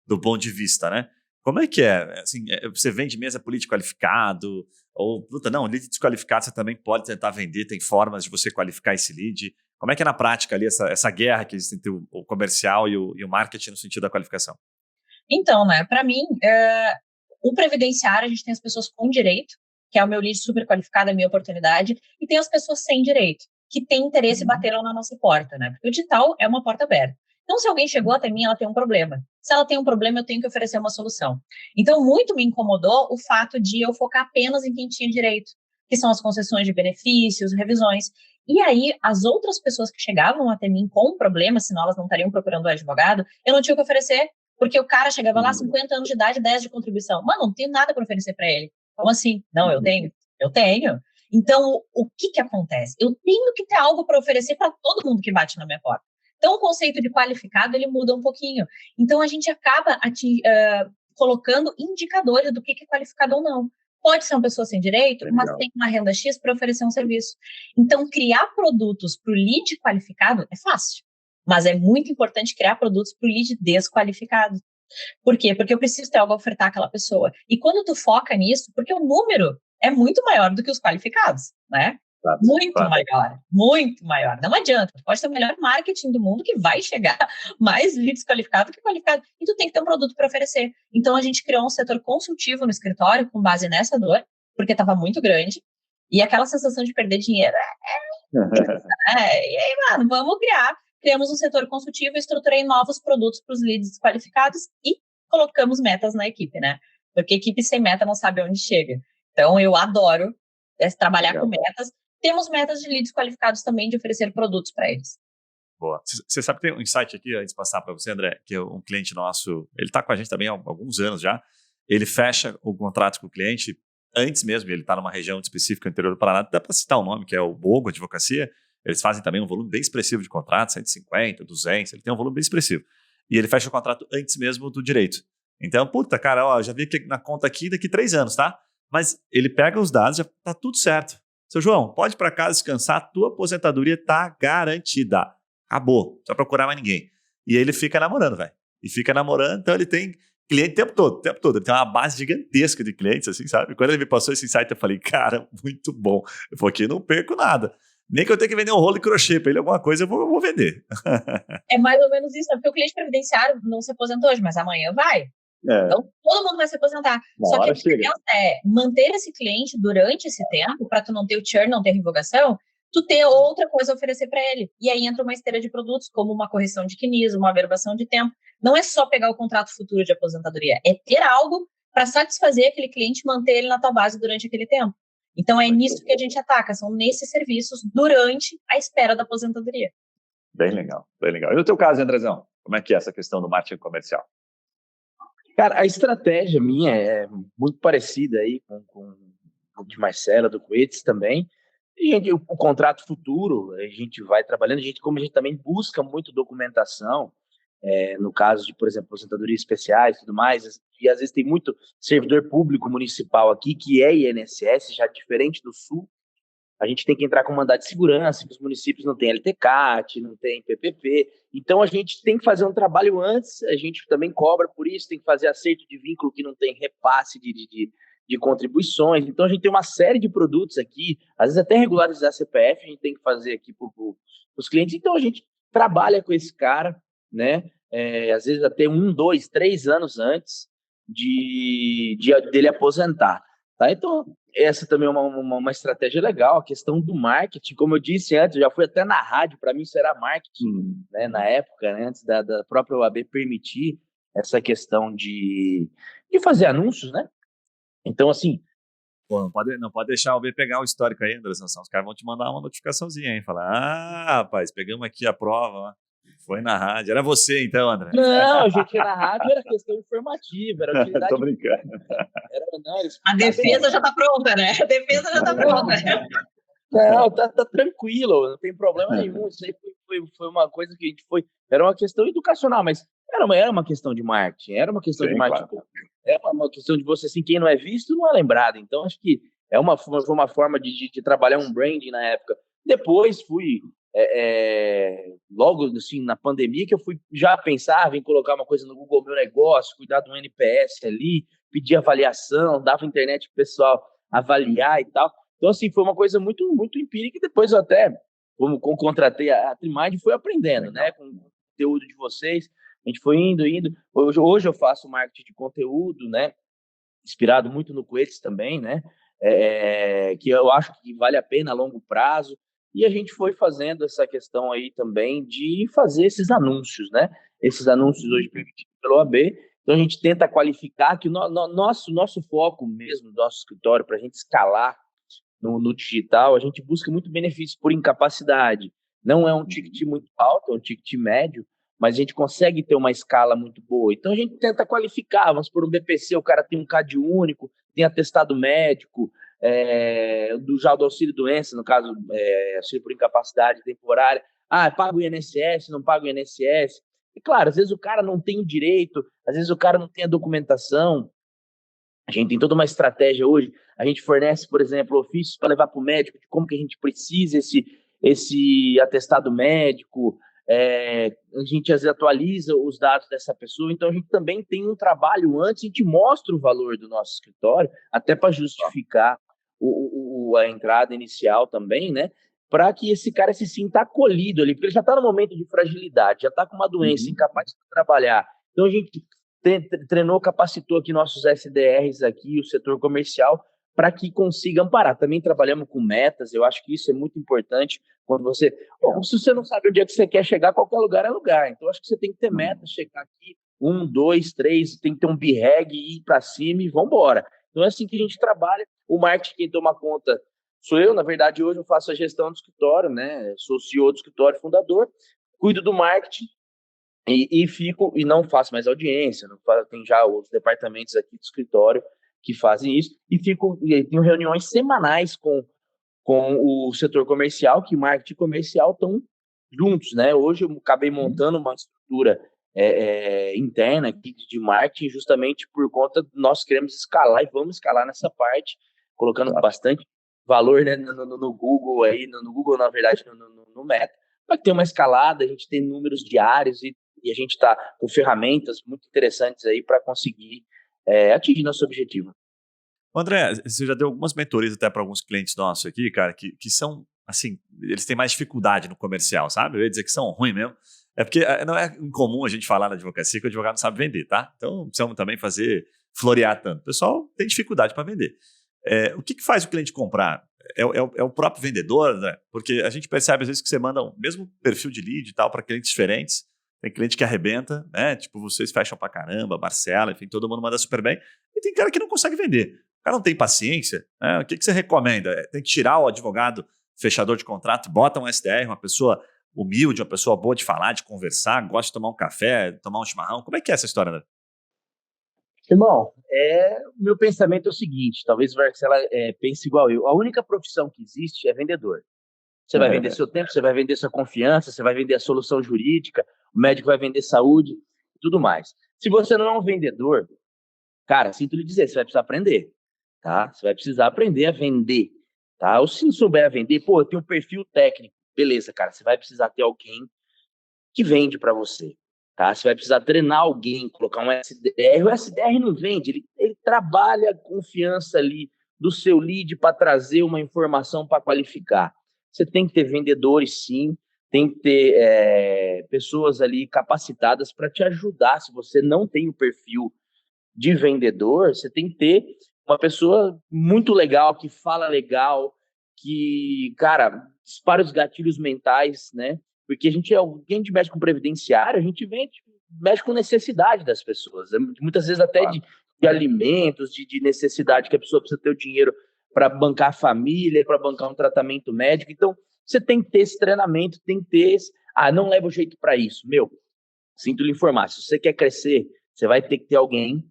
do ponto de vista, né? Como é que é? Assim, você vende mesa para lead qualificado? Ou, lead desqualificado você também pode tentar vender, tem formas de você qualificar esse lead. Como é que é na prática ali essa guerra que existe entre o comercial e o marketing no sentido da qualificação? Então, né, para mim, o previdenciário, a gente tem as pessoas com direito, que é o meu lead super qualificado, a minha oportunidade, e tem as pessoas sem direito, que têm interesse em bater lá na nossa porta, né? Porque o digital é uma porta aberta. Então, se alguém chegou até mim, ela tem um problema. Se ela tem um problema, eu tenho que oferecer uma solução. Então, muito me incomodou o fato de eu focar apenas em quem tinha direito, que são as concessões de benefícios, revisões. E aí, as outras pessoas que chegavam até mim com um problema, senão elas não estariam procurando o advogado, eu não tinha o que oferecer, porque o cara chegava lá, 50 anos de idade, 10 de contribuição. Mano, não tenho nada para oferecer para ele. Como assim? Não, eu tenho. Eu tenho. Então, o que acontece? Eu tenho que ter algo para oferecer para todo mundo que bate na minha porta. Então, o conceito de qualificado, ele muda um pouquinho. Então, a gente acaba colocando indicadores do que é qualificado ou não. Pode ser uma pessoa sem direito, mas tem uma renda X para oferecer um serviço. Então, criar produtos para o lead qualificado é fácil. Mas é muito importante criar produtos para o lead desqualificado. Por quê? Porque eu preciso ter algo a ofertar àquela pessoa. E quando tu foca nisso, porque o número é muito maior do que os qualificados, né? Claro, maior, muito maior. Não adianta, tu pode ter o melhor marketing do mundo que vai chegar mais leads qualificado que qualificado. E tu tem que ter um produto para oferecer. Então, a gente criou um setor consultivo no escritório com base nessa dor, porque estava muito grande. E aquela sensação de perder dinheiro e aí, mano, vamos criar. Criamos um setor consultivo, estruturei novos produtos para os leads desqualificados e colocamos metas na equipe, né? Porque equipe sem meta não sabe onde chega. Então, eu adoro trabalhar com metas. Temos metas de leads qualificados também, de oferecer produtos para eles. Boa. Você sabe que tem um insight aqui, antes de passar para você, André, que é um cliente nosso, ele está com a gente também há alguns anos já, ele fecha o contrato com o cliente antes mesmo, ele está numa região específica no interior do Paraná, dá para citar o nome, que é o Bogo Advocacia. Eles fazem também um volume bem expressivo de contratos, 150, 200, ele tem um volume bem expressivo. E ele fecha o contrato antes mesmo do direito. Então, puta, cara, ó, já vi que na conta aqui daqui 3 anos, tá? Mas ele pega os dados, já tá tudo certo. Seu João, pode ir para casa descansar, tua aposentadoria tá garantida. Acabou, não precisa procurar mais ninguém. E aí ele fica namorando, velho. E fica namorando, então ele tem cliente o tempo todo. Ele tem uma base gigantesca de clientes, assim, sabe? Quando ele me passou esse insight, eu falei, cara, muito bom. Eu falei, aqui não perco nada. Nem que eu tenha que vender um rolo de crochê para ele, alguma coisa, eu vou vender. É mais ou menos isso, né? Porque o cliente previdenciário não se aposentou hoje, mas amanhã vai. Então, todo mundo vai se aposentar. Só que a diferença é manter esse cliente durante esse tempo, para tu não ter o churn, não ter revogação, tu ter outra coisa a oferecer para ele. E aí entra uma esteira de produtos, como uma correção de CNIS, uma averbação de tempo. Não é só pegar o contrato futuro de aposentadoria, é ter algo para satisfazer aquele cliente e manter ele na tua base durante aquele tempo. Então, é nisso que a gente ataca, são nesses serviços durante a espera da aposentadoria. Bem legal, bem legal. E no teu caso, Andrezão, como é que é essa questão do marketing comercial? Cara, a estratégia minha é muito parecida aí com o de Marcela, do Coetes também. E o contrato futuro, a gente vai trabalhando, como a gente também busca muito documentação, no caso de, por exemplo, aposentadorias especiais e tudo mais, e às vezes tem muito servidor público municipal aqui, que é INSS, já diferente do Sul, a gente tem que entrar com mandado de segurança, que os municípios não têm LTCAT, não tem PPP, então a gente tem que fazer um trabalho antes, a gente também cobra por isso, tem que fazer acerto de vínculo que não tem repasse de contribuições, então a gente tem uma série de produtos aqui, às vezes até regularizar CPF a gente tem que fazer aqui para os clientes, então a gente trabalha com esse cara, né, às vezes até 1, 2, 3 anos antes dele aposentar, tá? Então, essa também é uma estratégia legal, a questão do marketing, como eu disse antes, eu já fui até na rádio, para mim isso era marketing, né, na época, né, antes da própria OAB permitir essa questão de fazer anúncios, né? Então, assim... Pô, não pode deixar o B pegar o histórico aí, Anderson. Os caras vão te mandar uma notificaçãozinha, hein? Falar, rapaz, pegamos aqui a prova, ó. Foi na rádio. Era você, então, André? Não, gente, na rádio era questão informativa, era utilidade... Tô brincando. A defesa já tá pronta, né? A defesa já tá pronta. Não, tá tranquilo, não tem problema nenhum. Isso aí foi uma coisa que a gente foi... Era uma questão educacional, mas era uma questão de marketing. Era uma questão de marketing. Claro. É uma questão de você, assim, quem não é visto não é lembrado. Então, acho que foi uma forma de trabalhar um branding na época. Depois fui... logo assim, na pandemia, que eu já pensava em colocar uma coisa no Google Meu Negócio, cuidar do NPS ali, pedir avaliação, dava internet pro pessoal avaliar e tal. Então, assim, foi uma coisa muito, muito empírica, e depois eu até, como contratei a Trimind, fui aprendendo, né, com o conteúdo de vocês, a gente foi indo. Hoje eu faço marketing de conteúdo, né, inspirado muito no Coetes também, né, que eu acho que vale a pena a longo prazo, e a gente foi fazendo essa questão aí também de fazer esses anúncios, né, esses anúncios hoje permitidos pela OAB. Então a gente tenta qualificar que o nosso foco mesmo, do nosso escritório, para a gente escalar no digital, a gente busca muito benefício por incapacidade. Não é um ticket muito alto, é um ticket médio, mas a gente consegue ter uma escala muito boa. Então a gente tenta qualificar, vamos por um BPC, o cara tem um CAD único, tem atestado médico, já do auxílio-doença, no caso, auxílio por incapacidade temporária. Paga o INSS, não paga o INSS. E claro, às vezes o cara não tem o direito, às vezes o cara não tem a documentação. A gente tem toda uma estratégia hoje. A gente fornece, por exemplo, ofícios para levar para o médico de como que a gente precisa esse atestado médico. A gente às vezes atualiza os dados dessa pessoa. Então, a gente também tem um trabalho antes, a gente mostra o valor do nosso escritório, até para justificar a entrada inicial também, né? Para que esse cara se sinta acolhido ali, porque ele já está no momento de fragilidade, já está com uma doença, incapaz de trabalhar. Então, a gente treinou, capacitou aqui nossos SDRs aqui, o setor comercial, para que consiga amparar. Também trabalhamos com metas, eu acho que isso é muito importante. Quando você... se você não sabe onde é que você quer chegar, qualquer lugar é lugar. Então, acho que você tem que ter metas, chegar aqui, 1, 2, 3, tem que ter um BREG, ir para cima e vamos embora. Então, é assim que a gente trabalha. O marketing, quem toma conta sou eu. Na verdade, hoje eu faço a gestão do escritório, né? Sou CEO do escritório, fundador, cuido do marketing, e não faço mais audiência, tem já os departamentos aqui do escritório que fazem isso, e tenho reuniões semanais com o setor comercial, que marketing e comercial estão juntos, né? Hoje eu acabei montando uma estrutura interna aqui de marketing, justamente por conta de nós queremos escalar e vamos escalar nessa parte, colocando bastante valor, né, no Google, no Google, na verdade, no Meta, para ter uma escalada, a gente tem números diários e a gente está com ferramentas muito interessantes aí para conseguir atingir nosso objetivo. André, você já deu algumas mentorias até para alguns clientes nossos aqui, cara, que são, assim, eles têm mais dificuldade no comercial, sabe? Eu ia dizer que são ruins mesmo. É porque não é incomum a gente falar na advocacia que o advogado não sabe vender, tá? Então, precisamos também florear tanto. O pessoal tem dificuldade para vender. O que faz o cliente comprar? É o próprio vendedor, André? Porque a gente percebe às vezes que você manda o mesmo perfil de lead e tal para clientes diferentes. Tem cliente que arrebenta, né? Tipo, vocês fecham pra caramba, Marcela, enfim, todo mundo manda super bem. E tem cara que não consegue vender. O cara não tem paciência, né? O que você recomenda? Tem que tirar o advogado fechador de contrato, bota um SDR, uma pessoa humilde, uma pessoa boa de falar, de conversar, gosta de tomar um café, tomar um chimarrão. Como é que é essa história, André? Irmão, o meu pensamento é o seguinte, talvez o Marcela pense igual eu. A única profissão que existe é vendedor. Você vai vender seu tempo, você vai vender sua confiança, você vai vender a solução jurídica, o médico vai vender saúde, tudo mais. Se você não é um vendedor, cara, sinto lhe dizer, você vai precisar aprender, tá? Você vai precisar aprender a vender. tá? Ou se não souber vender, pô, eu tenho um perfil técnico. Beleza, cara, você vai precisar ter alguém que vende para você, tá? Você vai precisar treinar alguém, colocar um SDR. O SDR não vende, ele trabalha a confiança ali do seu lead para trazer uma informação para qualificar. Você tem que ter vendedores, sim, tem que ter pessoas ali capacitadas para te ajudar. Se você não tem o perfil de vendedor, você tem que ter uma pessoa muito legal, que fala legal, que, cara, dispara os gatilhos mentais, né? Porque a gente mexe com previdenciário, a gente mexe com necessidade das pessoas. Muitas vezes até de alimentos, de necessidade que a pessoa precisa ter o dinheiro para bancar a família, para bancar um tratamento médico. Então, você tem que ter esse treinamento, tem que ter esse... não leva o jeito para isso. Sinto lhe informar, se você quer crescer, você vai ter que ter alguém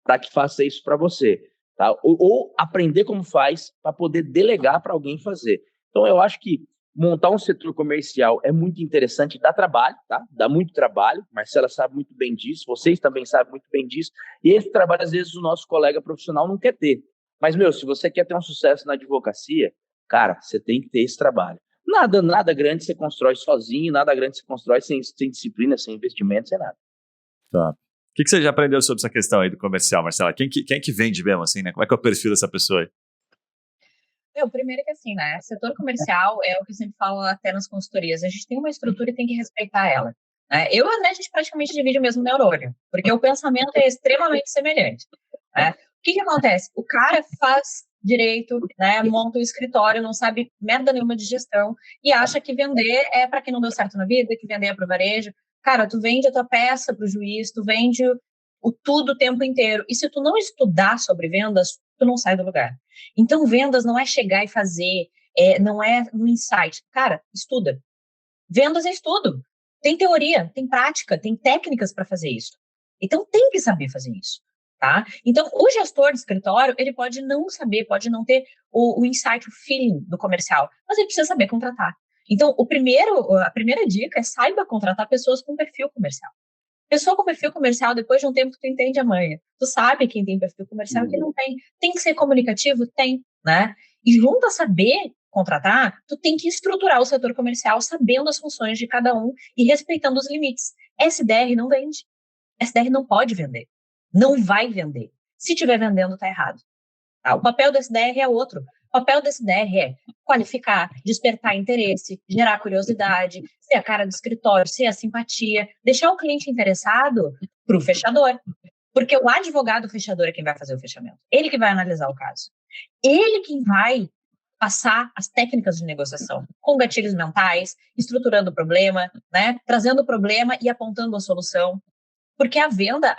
para que faça isso para você, tá? Ou aprender como faz para poder delegar para alguém fazer. Então, eu acho que montar um setor comercial é muito interessante, dá trabalho, tá? Dá muito trabalho, Marcela sabe muito bem disso, vocês também sabem muito bem disso, e esse trabalho, às vezes, o nosso colega profissional não quer ter. Mas, se você quer ter um sucesso na advocacia, cara, você tem que ter esse trabalho. Nada grande você constrói sozinho, nada grande você constrói sem disciplina, sem investimento, sem nada. Tá. O que você já aprendeu sobre essa questão aí do comercial, Marcela? Quem que vende mesmo, assim, né? Como é que é o perfil dessa pessoa aí? Primeiro que assim, né? Setor comercial é o que eu sempre falo até nas consultorias. A gente tem uma estrutura e tem que respeitar ela. Né? Eu e o André, a gente praticamente divide o mesmo neurônio, porque o pensamento é extremamente semelhante. Né? O que acontece? O cara faz direito, né? Monta um escritório, não sabe merda nenhuma de gestão e acha que vender é para quem não deu certo na vida, que vender é para o varejo. Cara, tu vende a tua peça para o juiz, tu vende o tudo o tempo inteiro. E se tu não estudar sobre vendas, tu não sai do lugar. Então, vendas não é chegar e fazer, não é no insight. Cara, estuda. Vendas é estudo. Tem teoria, tem prática, tem técnicas para fazer isso. Então, tem que saber fazer isso. Tá? Então, o gestor de escritório, ele pode não saber, pode não ter o insight, o feeling do comercial, mas ele precisa saber contratar. Então, a primeira dica é saiba contratar pessoas com perfil comercial. Pessoa com perfil comercial, depois de um tempo, tu entende a manha. Tu sabe quem tem perfil comercial e quem não tem. Tem que ser comunicativo? Tem, né? E junto a saber contratar, tu tem que estruturar o setor comercial sabendo as funções de cada um e respeitando os limites. SDR não vende. SDR não pode vender. Não vai vender. Se estiver vendendo, tá errado. Tá? O papel do SDR é outro. O papel do SDR é qualificar, despertar interesse, gerar curiosidade, ser a cara do escritório, ser a simpatia, deixar o cliente interessado para o fechador. Porque o advogado fechador é quem vai fazer o fechamento. Ele que vai analisar o caso. Ele quem vai passar as técnicas de negociação, com gatilhos mentais, estruturando o problema, né? Trazendo o problema e apontando a solução. Porque a venda,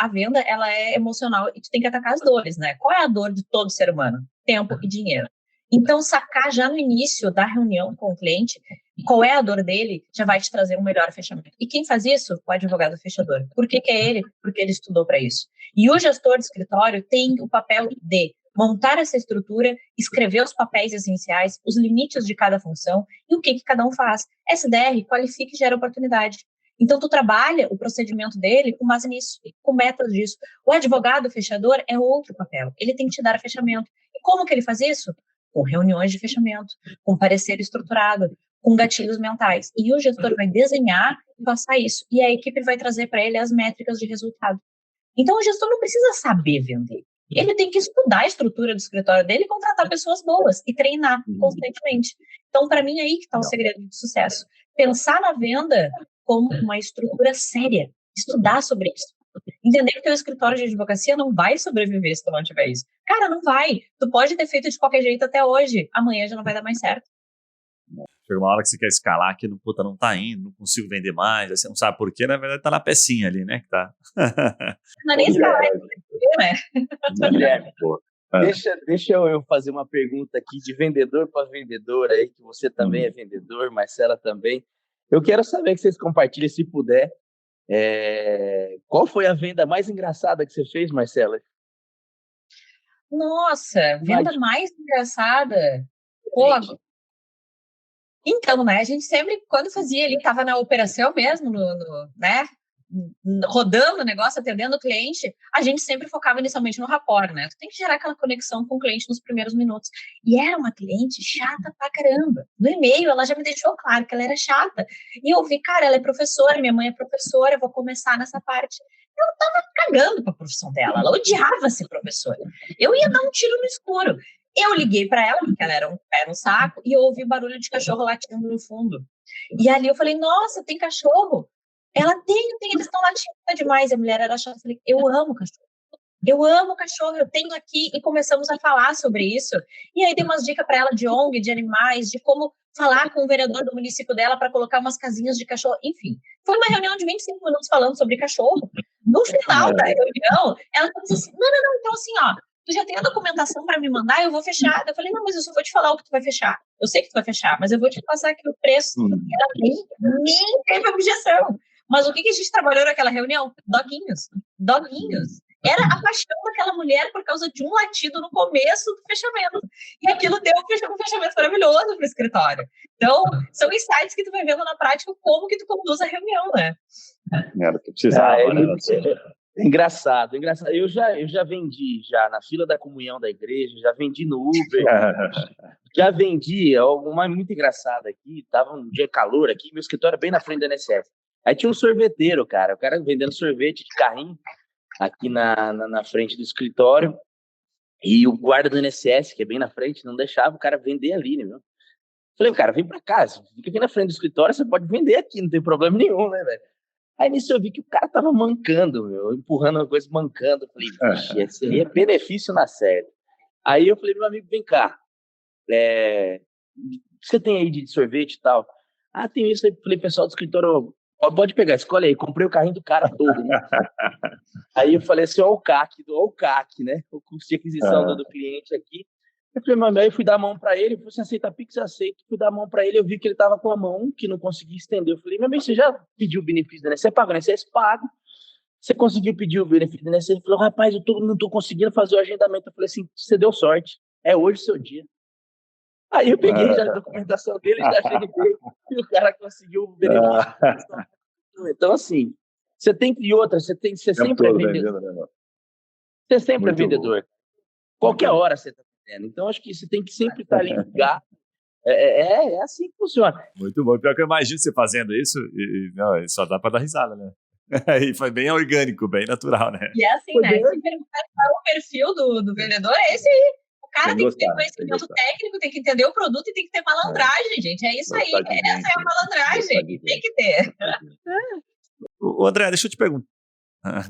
ela é emocional e tu tem que atacar as dores, né? Qual é a dor de todo ser humano? Tempo e dinheiro. Então, sacar já no início da reunião com o cliente qual é a dor dele, já vai te trazer um melhor fechamento. E quem faz isso? O advogado fechador. Por que é ele? Porque ele estudou para isso. E o gestor de escritório tem o papel de montar essa estrutura, escrever os papéis essenciais, os limites de cada função e o que cada um faz. SDR qualifica e gera oportunidade. Então, tu trabalha o procedimento dele com base nisso, com metas disso. O advogado fechador é outro papel. Ele tem que te dar fechamento. E como que ele faz isso? Com reuniões de fechamento, com parecer estruturado, com gatilhos mentais. E o gestor vai desenhar e passar isso. E a equipe vai trazer para ele as métricas de resultado. Então, o gestor não precisa saber vender. Ele tem que estudar a estrutura do escritório dele e contratar pessoas boas e treinar constantemente. Então, para mim, é aí que está o segredo de sucesso. Pensar na venda como uma estrutura séria. Estudar sobre isso. Entender que o teu escritório de advocacia não vai sobreviver se tu não tiver isso. Cara, não vai. Tu pode ter feito de qualquer jeito até hoje. Amanhã já não vai dar mais certo. Chega uma hora que você quer escalar que não tá indo, não consigo vender mais, aí você não sabe por quê, na verdade tá na pecinha ali, né? Que tá. Não é nem escalar, né? Guilherme, deixa eu fazer uma pergunta aqui de vendedor para vendedor aí, que você também é vendedor, Marcela também. Eu quero saber que vocês compartilhem, se puder, qual foi a venda mais engraçada que você fez, Marcela? Nossa, venda mais engraçada. Pô, então, né, a gente sempre, quando fazia ali, tava na operação mesmo, né, rodando o negócio, atendendo o cliente, a gente sempre focava inicialmente no rapport, né? Tu tem que gerar aquela conexão com o cliente nos primeiros minutos. E era uma cliente chata pra caramba. No e-mail, ela já me deixou claro que ela era chata. E eu vi, cara, ela é professora, minha mãe é professora, eu vou começar nessa parte. Ela tava cagando pra profissão dela, ela odiava ser professora. Eu ia dar um tiro no escuro. Eu liguei para ela, porque ela era um pé no saco, e eu ouvi barulho de cachorro latindo no fundo. E ali eu falei, nossa, tem cachorro? Ela tem, eles estão latindo, tá demais. A mulher era chata, eu falei, eu amo cachorro, eu tenho aqui, e começamos a falar sobre isso. E aí dei umas dicas para ela de ONG, de animais, de como falar com o vereador do município dela para colocar umas casinhas de cachorro, enfim. Foi uma reunião de 25 minutos falando sobre cachorro. No final da reunião, ela disse assim, não, então assim, ó, tu já tem a documentação para me mandar, eu vou fechar. Eu falei, não, mas eu só vou te falar o que tu vai fechar. Eu sei que tu vai fechar, mas eu vou te passar aqui o preço. Ela nem teve objeção. Mas o que a gente trabalhou naquela reunião? Doguinhos. Era a paixão daquela mulher por causa de um latido no começo do fechamento. E aquilo deu um fechamento maravilhoso para o escritório. Então, são insights que tu vai vendo na prática como que tu conduz a reunião, né? Era o que precisava, né? Engraçado. Eu já vendi na fila da comunhão da igreja, já vendi no Uber, já vendi uma muito engraçada aqui, tava um dia calor aqui, meu escritório é bem na frente da NSF. Aí tinha um sorveteiro, cara, o cara vendendo sorvete de carrinho aqui na frente do escritório, e o guarda do INSS, que é bem na frente, não deixava o cara vender ali, né, meu? Falei, cara, vem pra cá, fica aqui na frente do escritório, você pode vender aqui, não tem problema nenhum, né, velho? Aí nisso eu vi que o cara tava mancando, meu, empurrando uma coisa, mancando. Eu falei, vixe, esse aí é benefício na série. Aí eu falei, meu amigo, vem cá, o que você tem aí de sorvete e tal? Ah, tem isso aí. Falei, pessoal do escritório, pode pegar, escolhe aí. Comprei o carrinho do cara todo, né? Aí eu falei assim, ó o CAC, né? O custo de aquisição do cliente aqui. Eu falei, mas aí eu fui dar a mão para ele, você aceita Pix? Aceito. Fui dar a mão para ele, eu vi que ele tava com a mão, que não conseguia estender. Eu falei, meu amigo, você já pediu o benefício do INSS? Você paga o INSS? Pago. Você conseguiu pedir o benefício do INSS? Ele falou, rapaz, não tô conseguindo fazer o agendamento. Eu falei assim, você deu sorte, é hoje o seu dia. Aí eu peguei já a documentação dele, já agendei, e o cara conseguiu o benefício. Então, assim, você tem que ir outra, você sempre é vendedor. Você sempre é vendedor. Qualquer hora você está vendendo. Então, acho que você tem que sempre estar ali ligado. É assim que funciona. Muito bom. Pior que eu imagino você fazendo isso, não, só dá para dar risada, né? E foi bem orgânico, bem natural, né? E é assim, né? Se perguntar qual o perfil do vendedor, é esse aí. O cara tem que ter conhecimento técnico, tem que entender o produto e tem que ter malandragem, gente. É isso aí. Essa é a malandragem. Tem que ter. O André, deixa eu te perguntar.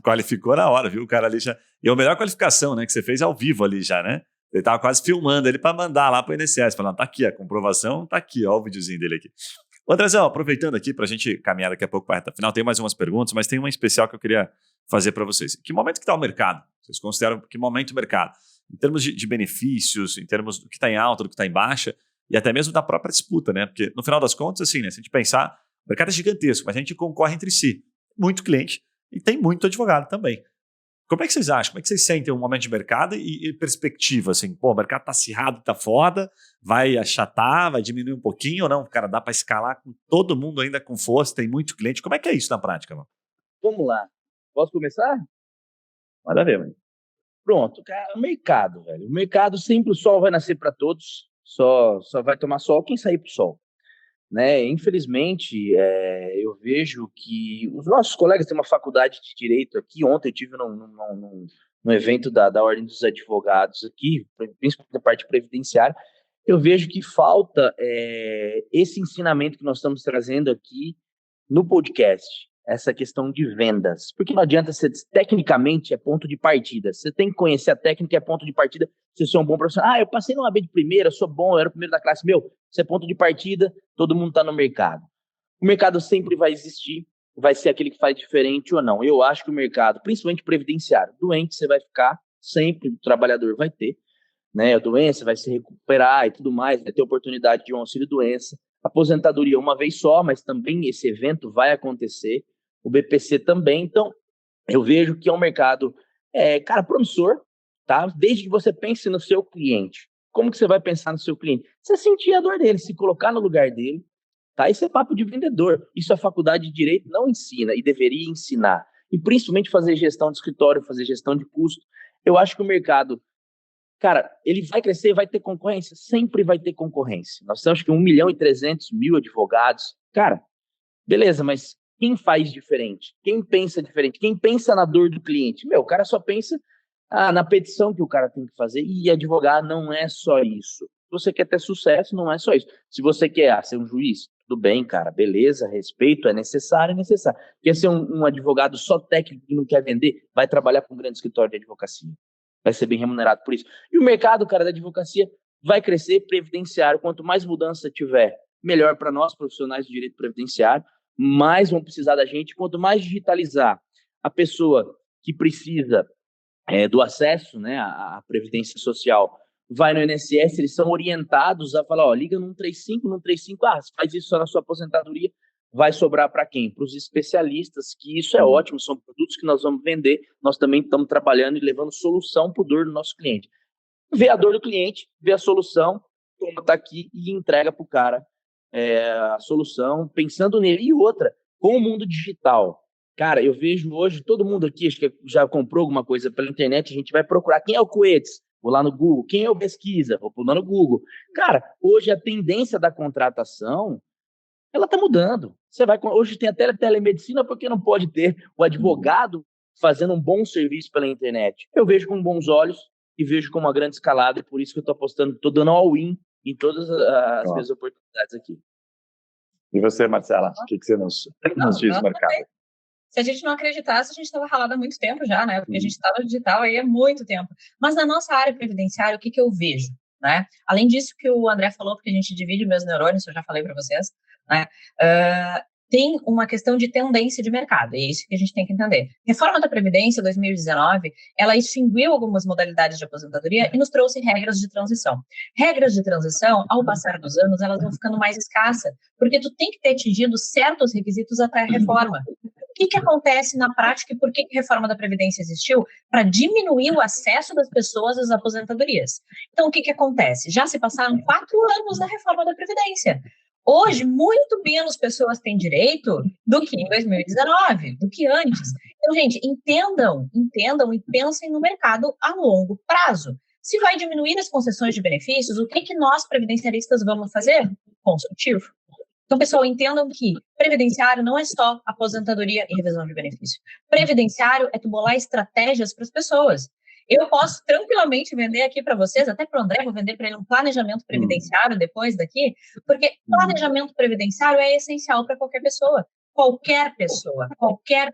Qualificou na hora, viu? O cara ali já. E a melhor qualificação, né? Que você fez ao vivo ali já, né? Ele tava quase filmando ele para mandar lá para o INSS, falando, tá aqui, a comprovação tá aqui, ó, o videozinho dele aqui. Ô, Andrezão, aproveitando aqui para a gente caminhar daqui a pouco para a reta final, tem mais umas perguntas, mas tem uma especial que eu queria fazer para vocês. Que momento que está o mercado? Vocês consideram que momento o mercado? Em termos de benefícios, em termos do que está em alta, do que está em baixa, e até mesmo da própria disputa, né? Porque no final das contas, assim, né? Se a gente pensar, o mercado é gigantesco, mas a gente concorre entre si. Muito cliente e tem muito advogado também. Como é que vocês acham? Como é que vocês sentem um momento de mercado e perspectiva? Assim, pô, o mercado tá acirrado, tá foda, vai achatar, vai diminuir um pouquinho ou não? Cara, dá para escalar com todo mundo ainda com força, tem muito cliente. Como é que é isso na prática, mano? Vamos lá. Posso começar? Manda ver, mano. Pronto, cara, o mercado, velho. O mercado sempre o sol vai nascer para todos, só vai tomar sol quem sair pro sol. Né? Infelizmente, eu vejo que os nossos colegas têm uma faculdade de Direito aqui. Ontem eu estive num evento da Ordem dos Advogados aqui, principalmente da parte previdenciária. Eu vejo que falta esse ensinamento que nós estamos trazendo aqui no podcast, essa questão de vendas. Porque não adianta ser, tecnicamente, é ponto de partida. Você tem que conhecer a técnica, é ponto de partida. Você ser um bom profissional. Eu passei no AB de primeira, eu sou bom, eu era o primeiro da classe. Isso é ponto de partida, todo mundo está no mercado. O mercado sempre vai existir, vai ser aquele que faz diferente ou não. Eu acho que o mercado, principalmente previdenciário, doente você vai ficar, sempre o trabalhador vai ter, né? A doença vai se recuperar e tudo mais, vai ter oportunidade de um auxílio-doença. Aposentadoria uma vez só, mas também esse evento vai acontecer. O BPC também. Então, eu vejo que é um mercado, cara, promissor, tá? Desde que você pense no seu cliente. Como que você vai pensar no seu cliente? Você sentir a dor dele, se colocar no lugar dele, tá? Isso é papo de vendedor. Isso a faculdade de Direito não ensina e deveria ensinar. E principalmente fazer gestão de escritório, fazer gestão de custo. Eu acho que o mercado, cara, ele vai crescer, vai ter concorrência, sempre vai ter concorrência. Nós temos que 1.300.000 advogados. Cara, beleza, mas quem faz diferente? Quem pensa diferente? Quem pensa na dor do cliente? O cara só pensa na petição que o cara tem que fazer. E advogar não é só isso. Se você quer ter sucesso, não é só isso. Se você quer ser um juiz, tudo bem, cara, beleza, respeito, é necessário, é necessário. Quer ser um advogado só técnico que não quer vender, vai trabalhar com um grande escritório de advocacia. Vai ser bem remunerado por isso. E o mercado, cara, da advocacia vai crescer previdenciário. Quanto mais mudança tiver, melhor para nós, profissionais de direito previdenciário, mais vão precisar da gente. Quanto mais digitalizar a pessoa que precisa do acesso, né, à previdência social, vai no INSS, eles são orientados a falar, liga no 135, faz isso só na sua aposentadoria, vai sobrar para quem? Para os especialistas, que isso é ótimo, são produtos que nós vamos vender, nós também estamos trabalhando e levando solução para o dor do nosso cliente. Vê a dor do cliente, vê a solução, toma, tá aqui e entrega para o cara a solução, pensando nele. E outra, com o mundo digital, cara, eu vejo hoje, todo mundo aqui, acho que já comprou alguma coisa pela internet, a gente vai procurar quem é o Coetes, vou lá no Google, quem é o Pesquisa, vou pôr no Google. Cara, hoje a tendência da contratação, ela está mudando. Hoje tem até telemedicina, porque não pode ter o advogado fazendo um bom serviço pela internet? Eu vejo com bons olhos e vejo com uma grande escalada, e por isso que eu estou apostando, estou dando all-in em todas as minhas oportunidades aqui. E você, Marcela, o que você nos diz do mercado? Se a gente não acreditasse, a gente estava ralado há muito tempo já, né? Porque a gente estava no digital aí há muito tempo. Mas na nossa área previdenciária, o que eu vejo, né? Além disso que o André falou, porque a gente divide meus neurônios, eu já falei para vocês, né? Tem uma questão de tendência de mercado, é isso que a gente tem que entender. Reforma da Previdência 2019, ela extinguiu algumas modalidades de aposentadoria e nos trouxe regras de transição. Regras de transição, ao passar dos anos, elas vão ficando mais escassas, porque tu tem que ter atingido certos requisitos até a reforma. O que acontece na prática e por que a reforma da Previdência existiu? Para diminuir o acesso das pessoas às aposentadorias. Então, o que acontece? Já se passaram 4 anos da reforma da Previdência. Hoje, muito menos pessoas têm direito do que em 2019, do que antes. Então, gente, entendam e pensem no mercado a longo prazo. Se vai diminuir as concessões de benefícios, o que nós, previdenciaristas, vamos fazer? Consultivo. Então, pessoal, entendam que previdenciário não é só aposentadoria e revisão de benefício. Previdenciário é tu bolar estratégias para as pessoas. Eu posso tranquilamente vender aqui para vocês, até para o André, vou vender para ele um planejamento previdenciário depois daqui, porque planejamento previdenciário é essencial para qualquer pessoa. Qualquer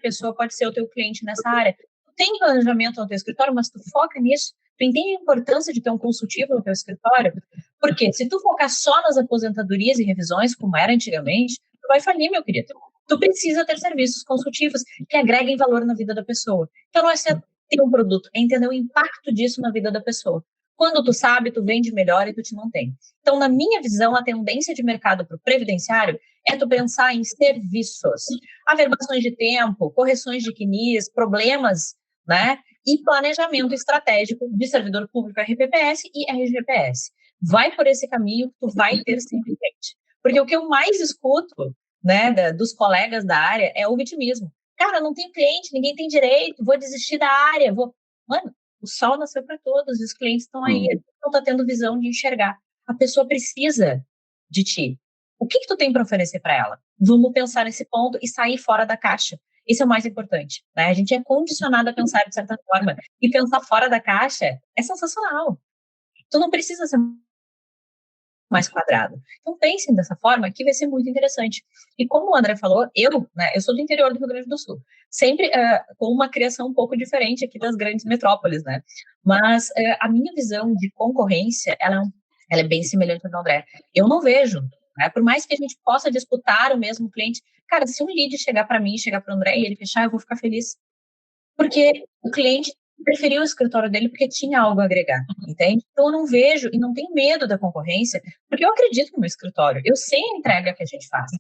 pessoa pode ser o teu cliente nessa área. Tu tem planejamento no teu escritório, mas tu foca nisso. Tu entende a importância de ter um consultivo no teu escritório? Porque se tu focar só nas aposentadorias e revisões, como era antigamente, tu vai falir, meu querido. Tu precisa ter serviços consultivos que agreguem valor na vida da pessoa. Então, não é só ter um produto, é entender o impacto disso na vida da pessoa. Quando tu sabe, tu vende melhor e tu te mantém. Então, na minha visão, a tendência de mercado para o previdenciário é tu pensar em serviços. Averbações de tempo, correções de CNIs, problemas, né? E planejamento estratégico de servidor público RPPS e RGPS. Vai por esse caminho que tu vai ter sempre frente. Porque o que eu mais escuto, né, dos colegas da área é o vitimismo. Cara, não tenho cliente, ninguém tem direito, vou desistir da área, Mano, o sol nasceu para todos, e os clientes estão aí, não tá tendo visão de enxergar. A pessoa precisa de ti. O que tu tem para oferecer para ela? Vamos pensar nesse ponto e sair fora da caixa. Isso é o mais importante, né? A gente é condicionado a pensar de certa forma, e pensar fora da caixa é sensacional. Tu não precisa ser mais quadrado. Então, pensem dessa forma que vai ser muito interessante. E como o André falou, eu sou do interior do Rio Grande do Sul, sempre com uma criação um pouco diferente aqui das grandes metrópoles, né? Mas a minha visão de concorrência, ela é bem semelhante ao do André. Eu não vejo, né? Por mais que a gente possa disputar o mesmo cliente, cara, se um lead chegar para mim, chegar para o André e ele fechar, eu vou ficar feliz. Porque o cliente preferiu o escritório dele porque tinha algo a agregar, entende? Então, eu não vejo e não tenho medo da concorrência, porque eu acredito no meu escritório, eu sei a entrega que a gente faz.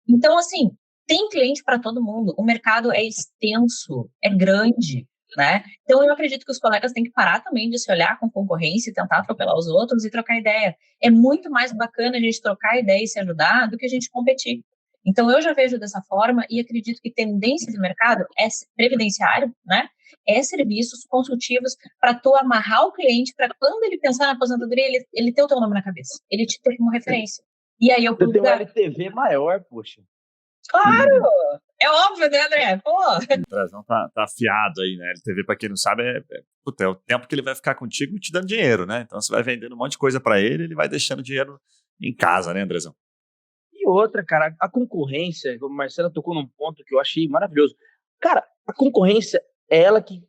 Então, assim, tem cliente para todo mundo, o mercado é extenso, é grande, né? Então, eu acredito que os colegas têm que parar também de se olhar com concorrência e tentar atropelar os outros e trocar ideia. É muito mais bacana a gente trocar ideia e se ajudar do que a gente competir. Então, eu já vejo dessa forma e acredito que tendência de mercado é previdenciário, né? É serviços consultivos para tu amarrar o cliente para quando ele pensar na aposentadoria, ele ter o teu nome na cabeça, ele te ter como referência. E aí eu Você tem um LTV maior, poxa. Claro! É óbvio, né, André? Pô! O Andrezão tá afiado aí, né? LTV, para quem não sabe, é o tempo que ele vai ficar contigo te dando dinheiro, né? Então você vai vendendo um monte de coisa para ele vai deixando dinheiro em casa, né, Andrezão? E outra, cara, a concorrência, como a Marcela tocou num ponto que eu achei maravilhoso. Cara, a concorrência é ela que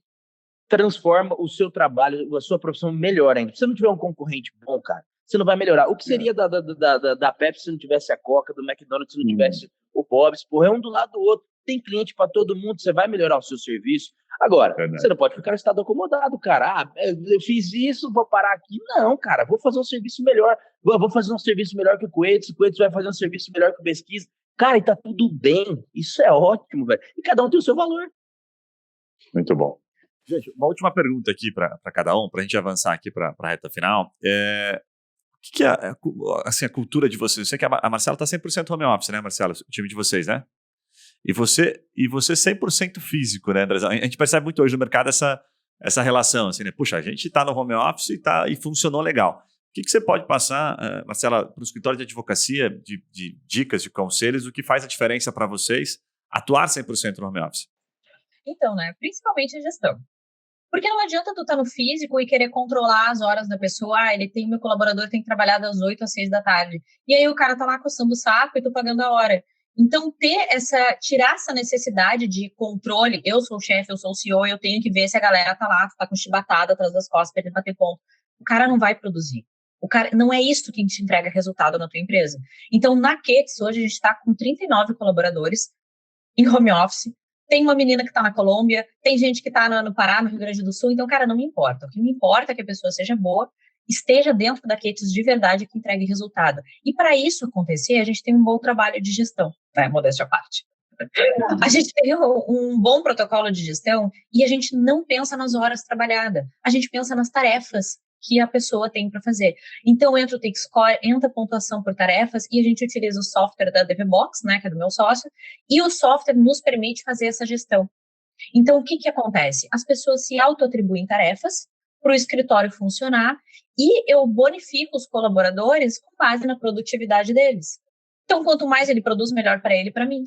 transforma o seu trabalho, a sua profissão melhor ainda. Se você não tiver um concorrente bom, cara, você não vai melhorar. O que seria da Pepsi se não tivesse a Coca, do McDonald's se não tivesse o Bob's? Porra, é um do lado do outro. Tem cliente para todo mundo, você vai melhorar o seu serviço. Agora, você não pode ficar no estado acomodado, cara. Ah, eu fiz isso, vou parar aqui. Não, cara, vou fazer um serviço melhor. Vou fazer um serviço melhor que o Coetzee vai fazer um serviço melhor que o Pesquisa. Cara, e tá tudo bem. Isso é ótimo, velho. E cada um tem o seu valor. Muito bom. Gente, uma última pergunta aqui para cada um, para a gente avançar aqui para a reta final. O que é assim, a cultura de vocês? Eu sei que a Marcela está 100% home office, né, Marcela? O time de vocês, né? E você 100% físico, né, André? A gente percebe muito hoje no mercado essa relação, assim, né? Puxa, a gente está no home office e funcionou legal. O que você pode passar, Marcela, para o escritório de advocacia, de dicas, de conselhos, o que faz a diferença para vocês atuar 100% no home office? Então, né, principalmente a gestão. Porque não adianta tu estar no físico e querer controlar as horas da pessoa. Meu colaborador tem que trabalhar das 8 às 6 da tarde. E aí o cara tá lá coçando o saco e tu pagando a hora. Então, tirar essa necessidade de controle, eu sou o chefe, eu sou o CEO, eu tenho que ver se a galera tá lá, tá com chibatada atrás das costas pra ele bater ponto. O cara não vai produzir. Não é isso que te entrega resultado na tua empresa. Então, na Quetes, hoje a gente está com 39 colaboradores em home office. Tem uma menina que está na Colômbia, tem gente que está no Pará, no Rio Grande do Sul. Então, cara, não me importa. O que me importa é que a pessoa seja boa, esteja dentro da Quetes de verdade, que entregue resultado. E para isso acontecer, a gente tem um bom trabalho de gestão, tá? Modéstia à parte. A gente tem um bom protocolo de gestão e a gente não pensa nas horas trabalhadas. A gente pensa nas tarefas que a pessoa tem para fazer. Então, entra o Take Score, entra a pontuação por tarefas e a gente utiliza o software da DVBox, né, que é do meu sócio, e o software nos permite fazer essa gestão. Então, o que acontece? As pessoas se auto-atribuem tarefas para o escritório funcionar e eu bonifico os colaboradores com base na produtividade deles. Então, quanto mais ele produz, melhor para ele e para mim.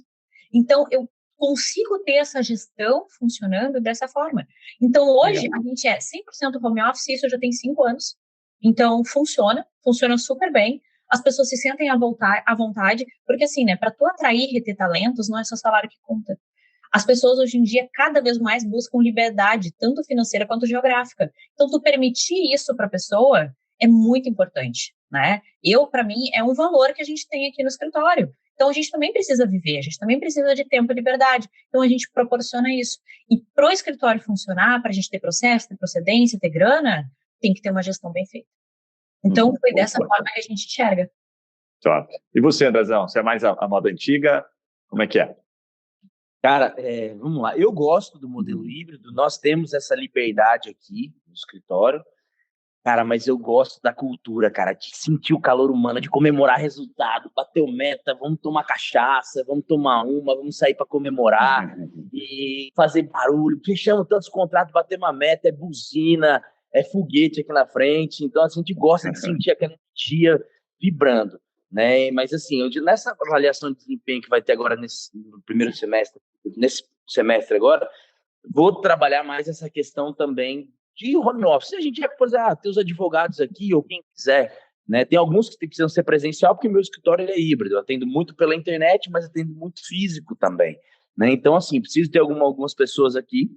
Então, eu consigo ter essa gestão funcionando dessa forma. Então, hoje, a gente é 100% home office, isso já tem 5 anos. Então, funciona super bem. As pessoas se sentem à vontade, porque assim, né, para tu atrair e reter talentos, não é só salário que conta. As pessoas hoje em dia cada vez mais buscam liberdade, tanto financeira quanto geográfica. Então, tu permitir isso para a pessoa é muito importante, né? Para mim, é um valor que a gente tem aqui no escritório. Então, a gente também precisa viver, a gente também precisa de tempo e liberdade. Então, a gente proporciona isso. E para o escritório funcionar, para a gente ter processo, ter procedência, ter grana, tem que ter uma gestão bem feita. Então, foi dessa forma que a gente enxerga. Top. E você, Andrezão, você é mais a moda antiga? Como é que é? Cara, vamos lá. Eu gosto do modelo híbrido, nós temos essa liberdade aqui no escritório, cara, mas eu gosto da cultura, cara, de sentir o calor humano, de comemorar resultado, bater o meta, vamos tomar cachaça, vamos tomar vamos sair para comemorar e fazer barulho. Fechamos tantos contratos, bater uma meta, é buzina, é foguete aqui na frente. Então, assim, a gente gosta de sentir aquela energia vibrando, né? Mas, assim, nessa avaliação de desempenho que vai ter agora no primeiro semestre, nesse semestre agora, vou trabalhar mais essa questão também de home office. A gente vai, por exemplo, ter os advogados aqui, ou quem quiser, né? Tem alguns que precisam ser presencial, porque o meu escritório ele é híbrido. Eu atendo muito pela internet, mas atendo muito físico também, né? Então, assim, preciso ter algumas pessoas aqui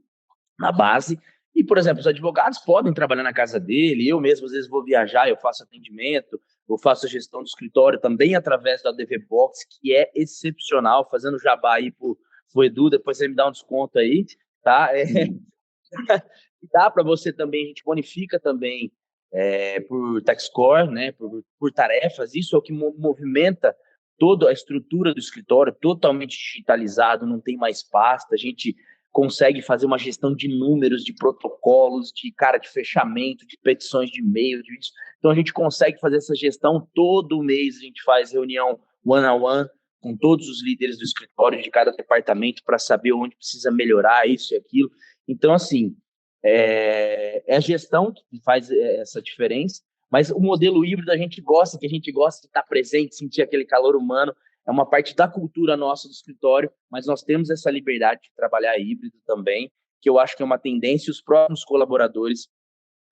na base. E, por exemplo, os advogados podem trabalhar na casa dele. Eu mesmo, às vezes, vou viajar, eu faço atendimento, eu faço a gestão do escritório também através da DVBox, que é excepcional, fazendo jabá aí pro Edu, depois você me dá um desconto aí, tá? Dá para você também, a gente bonifica também por tax score, né, por tarefas. Isso é o que movimenta toda a estrutura do escritório, totalmente digitalizado, não tem mais pasta. A gente consegue fazer uma gestão de números, de protocolos, de fechamento, de petições de e-mail, de isso. Então a gente consegue fazer essa gestão todo mês, a gente faz reunião one-on-one com todos os líderes do escritório de cada departamento para saber onde precisa melhorar isso e aquilo. Então, assim, é a gestão que faz essa diferença, mas o modelo híbrido a gente gosta de estar presente, sentir aquele calor humano, é uma parte da cultura nossa do escritório, mas nós temos essa liberdade de trabalhar híbrido também, que eu acho que é uma tendência, e os próximos colaboradores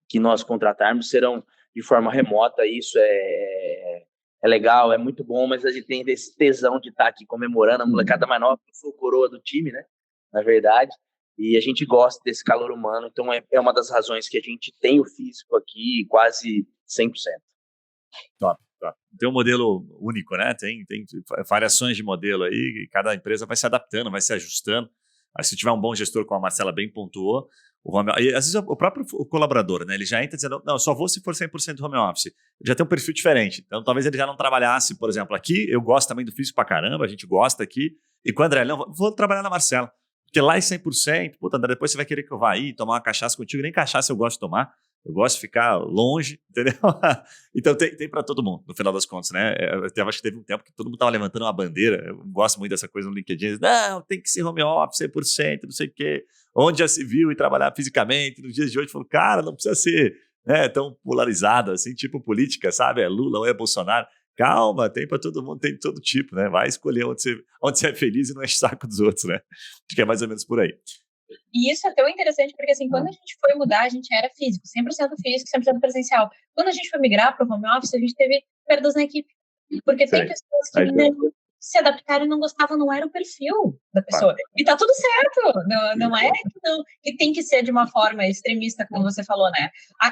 que nós contratarmos serão de forma remota. Isso é legal, é muito bom, mas a gente tem esse tesão de estar aqui comemorando a molecada mais nova, que foi o coroa do time, né, na verdade, e a gente gosta desse calor humano, então é uma das razões que a gente tem o físico aqui quase 100%. Top. Tem um modelo único, né? Tem variações de modelo aí, e cada empresa vai se adaptando, vai se ajustando. Aí, se tiver um bom gestor, como a Marcela bem pontuou, e às vezes o próprio colaborador, né? Ele já entra dizendo, não, eu só vou se for 100% home office. Ele já tem um perfil diferente. Então, talvez ele já não trabalhasse, por exemplo, aqui, eu gosto também do físico pra caramba, a gente gosta aqui, e com o André, não, vou trabalhar na Marcela. Porque lá é 100%, puta, André, depois você vai querer que eu vá aí tomar uma cachaça contigo, nem cachaça eu gosto de tomar. Eu gosto de ficar longe, entendeu? Então tem para todo mundo, no final das contas, né? Eu acho que teve um tempo que todo mundo estava levantando uma bandeira. Eu gosto muito dessa coisa no LinkedIn. Não, tem que ser home office, 100%, não sei o quê. Onde já se viu e trabalhar fisicamente. Nos dias de hoje, falou, cara, não precisa ser, né, tão polarizado assim, tipo política, sabe? É Lula ou é Bolsonaro. Calma, tem para todo mundo, tem de todo tipo, né? Vai escolher onde você é feliz e não enche o saco dos outros, né? Acho que é mais ou menos por aí. E isso é tão interessante, porque assim, quando a gente foi mudar, a gente era físico, 100% físico, 100% presencial. Quando a gente foi migrar para o home office, a gente teve perdas na equipe. Porque tem pessoas que não se adaptaram e não gostavam, não era o perfil da pessoa. E tá tudo certo, não é que tem que ser de uma forma extremista, como você falou, né?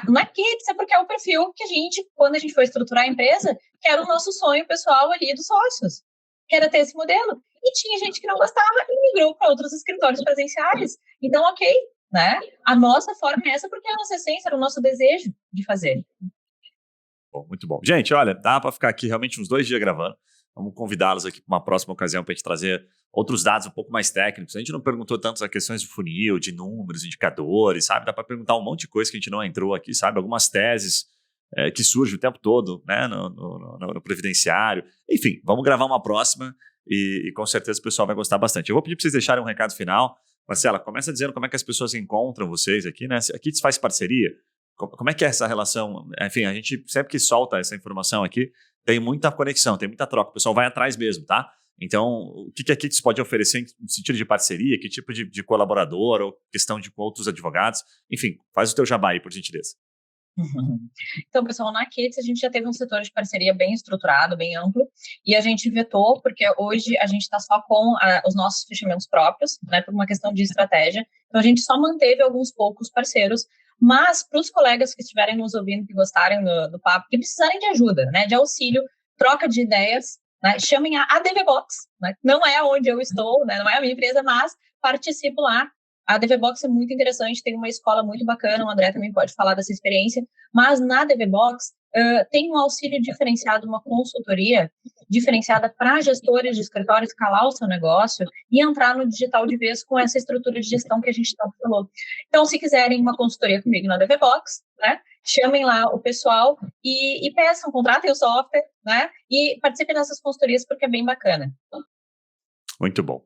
Não é que isso é porque é o perfil que a gente, quando a gente foi estruturar a empresa, que era o nosso sonho pessoal ali dos sócios, que era ter esse modelo. E tinha gente que não gostava e migrou para outros escritórios presenciais. Então, ok, né? A nossa forma é essa porque a nossa essência era o nosso desejo de fazer. Bom, muito bom. Gente, olha, dá para ficar aqui realmente uns 2 dias gravando. Vamos convidá-los aqui para uma próxima ocasião para a gente trazer outros dados um pouco mais técnicos. A gente não perguntou tanto as questões de funil, de números, indicadores, sabe? Dá para perguntar um monte de coisa que a gente não entrou aqui, sabe? Algumas teses que surgem o tempo todo, né? No previdenciário. Enfim, vamos gravar uma próxima e com certeza o pessoal vai gostar bastante. Eu vou pedir para vocês deixarem um recado final. Marcela, começa dizendo como é que as pessoas encontram vocês aqui, né? Aqui se faz parceria. Como é que é essa relação? Enfim, a gente sempre que solta essa informação aqui, tem muita conexão, tem muita troca. O pessoal vai atrás mesmo, tá? Então, o que a Kits pode oferecer no sentido de parceria? Que tipo de colaborador ou questão de com outros advogados? Enfim, faz o teu jabá aí, por gentileza. Então, pessoal, na Kits a gente já teve um setor de parceria bem estruturado, bem amplo, e a gente vetou, porque hoje a gente está só com os nossos fechamentos próprios, né, por uma questão de estratégia. Então, a gente só manteve alguns poucos parceiros, mas para os colegas que estiverem nos ouvindo, que gostarem do papo, que precisarem de ajuda, né, de auxílio, troca de ideias, né, chamem a ADVBox, né, não é onde eu estou, né, não é a minha empresa, mas participo lá. A DVBox é muito interessante, tem uma escola muito bacana, o André também pode falar dessa experiência, mas na DVBox tem um auxílio diferenciado, uma consultoria diferenciada para gestores de escritório escalar o seu negócio e entrar no digital de vez com essa estrutura de gestão que a gente tanto falou. Então, se quiserem uma consultoria comigo na DVBox, né, chamem lá o pessoal e peçam, contratem o software, né, e participem dessas consultorias porque é bem bacana. Muito bom.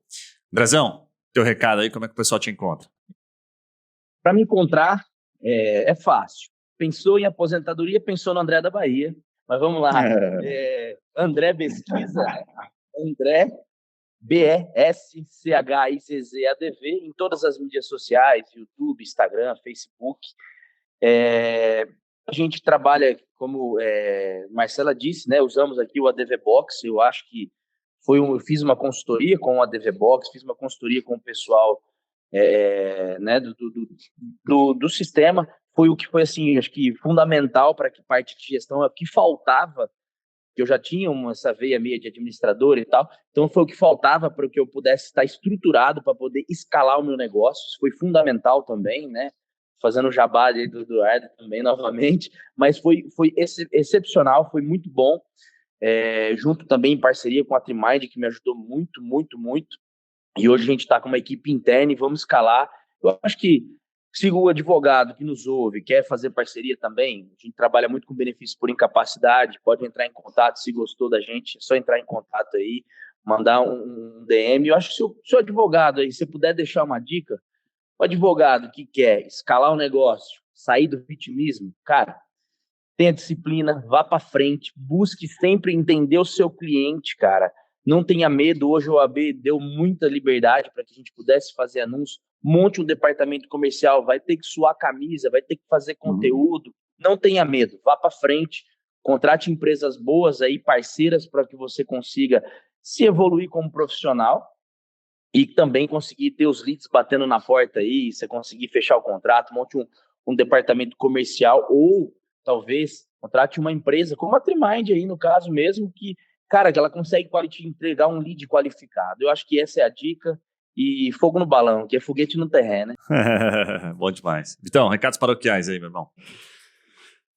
Andrezão, teu recado aí, como é que o pessoal te encontra? Para me encontrar, é fácil. Pensou em aposentadoria, pensou no André da Bahia. Mas vamos lá. André Besquiza, André, BESCHIZZADV, em todas as mídias sociais, YouTube, Instagram, Facebook. A gente trabalha, como Marcela disse, né, usamos aqui o ADVBox. Eu acho que eu fiz uma consultoria com a ADVBox, fiz uma consultoria com o pessoal né, do sistema. Foi o que foi, assim, acho que fundamental para que parte de gestão, é o que faltava, que eu já tinha essa veia meia de administrador e tal, então foi o que faltava para que eu pudesse estar estruturado para poder escalar o meu negócio. Isso foi fundamental também, né? Fazendo o jabá do Eduardo também, novamente, mas foi excepcional, foi muito bom, junto também em parceria com a Trimind, que me ajudou muito, muito, muito. E hoje a gente está com uma equipe interna e vamos escalar. Eu acho que se o advogado que nos ouve quer fazer parceria também, a gente trabalha muito com benefício por incapacidade, pode entrar em contato, se gostou da gente, é só entrar em contato aí, mandar um DM. Eu acho que se o seu advogado aí, se puder deixar uma dica, o advogado que quer escalar o negócio, sair do vitimismo, cara, tenha disciplina, vá para frente, busque sempre entender o seu cliente, cara. Não tenha medo. Hoje o OAB deu muita liberdade para que a gente pudesse fazer anúncio. Monte um departamento comercial, vai ter que suar a camisa, vai ter que fazer conteúdo. Não tenha medo, vá para frente, contrate empresas boas aí, parceiras, para que você consiga se evoluir como profissional e também conseguir ter os leads batendo na porta aí, você conseguir fechar o contrato, monte um departamento comercial ou talvez contrate uma empresa como a Trimind aí, no caso mesmo, que, cara, que ela consegue te entregar um lead qualificado. Eu acho que essa é a dica. E fogo no balão, que é foguete no terreno, né? Bom demais. Vitão, recados paroquiais aí, meu irmão.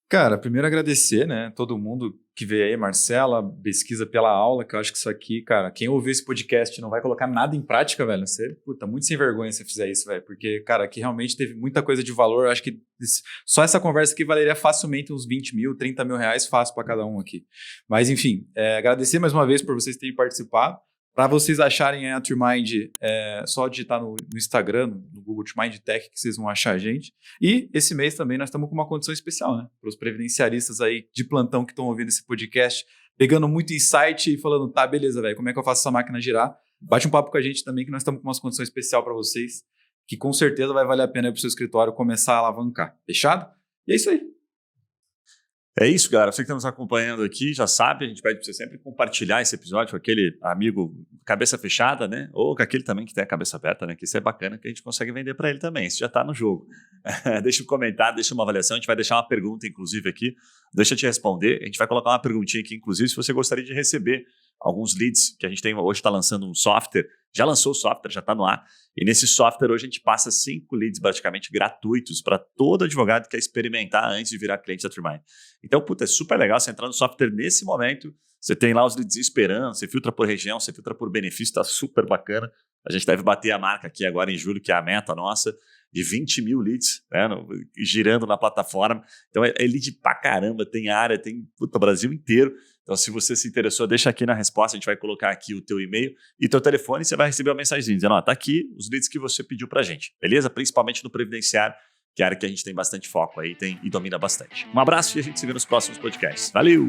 Cara, primeiro agradecer, né, todo mundo que veio aí, Marcela, pesquisa pela aula, que eu acho que isso aqui, cara, quem ouvir esse podcast e não vai colocar nada em prática, velho, você, puta, muito sem vergonha se fizer isso, velho, porque, cara, aqui realmente teve muita coisa de valor, eu acho que só essa conversa aqui valeria facilmente uns 20 mil, 30 mil reais fácil para cada um aqui. Mas, enfim, agradecer mais uma vez por vocês terem participado. Para vocês acharem a Trimind, só digitar no Instagram, no Google Trimind Tech, que vocês vão achar a gente. E esse mês também nós estamos com uma condição especial, né? Para os previdenciaristas aí de plantão que estão ouvindo esse podcast, pegando muito insight e falando, tá, beleza, velho, como é que eu faço essa máquina girar? Bate um papo com a gente também, que nós estamos com uma condição especial para vocês, que com certeza vai valer a pena para o seu escritório começar a alavancar. Fechado? E é isso aí. É isso, galera. Você que está nos acompanhando aqui já sabe, a gente pede para você sempre compartilhar esse episódio com aquele amigo cabeça fechada, né? Ou com aquele também que tem a cabeça aberta, né? Que isso é bacana, que a gente consegue vender para ele também. Isso já está no jogo. Deixa um comentário, deixa uma avaliação. A gente vai deixar uma pergunta, inclusive, aqui. Deixa eu te responder. A gente vai colocar uma perguntinha aqui, inclusive, se você gostaria de receber alguns leads que a gente tem. Hoje está lançando um software. Já lançou o software, já está no ar. E nesse software hoje a gente passa 5 leads praticamente gratuitos para todo advogado que quer experimentar antes de virar cliente da Trimind. Então, puta, é super legal você entrar no software nesse momento. Você tem lá os leads esperando, você filtra por região, você filtra por benefício, está super bacana. A gente deve bater a marca aqui agora em julho, que é a meta nossa, de 20 mil leads, né, girando na plataforma. Então é lead pra caramba, tem área, tem o Brasil inteiro. Então, se você se interessou, deixa aqui na resposta, a gente vai colocar aqui o teu e-mail e teu telefone, você vai receber uma mensagem dizendo, ó, tá aqui os leads que você pediu pra gente, beleza? Principalmente no previdenciário, que é a área que a gente tem bastante foco aí e domina bastante. Um abraço e a gente se vê nos próximos podcasts. Valeu!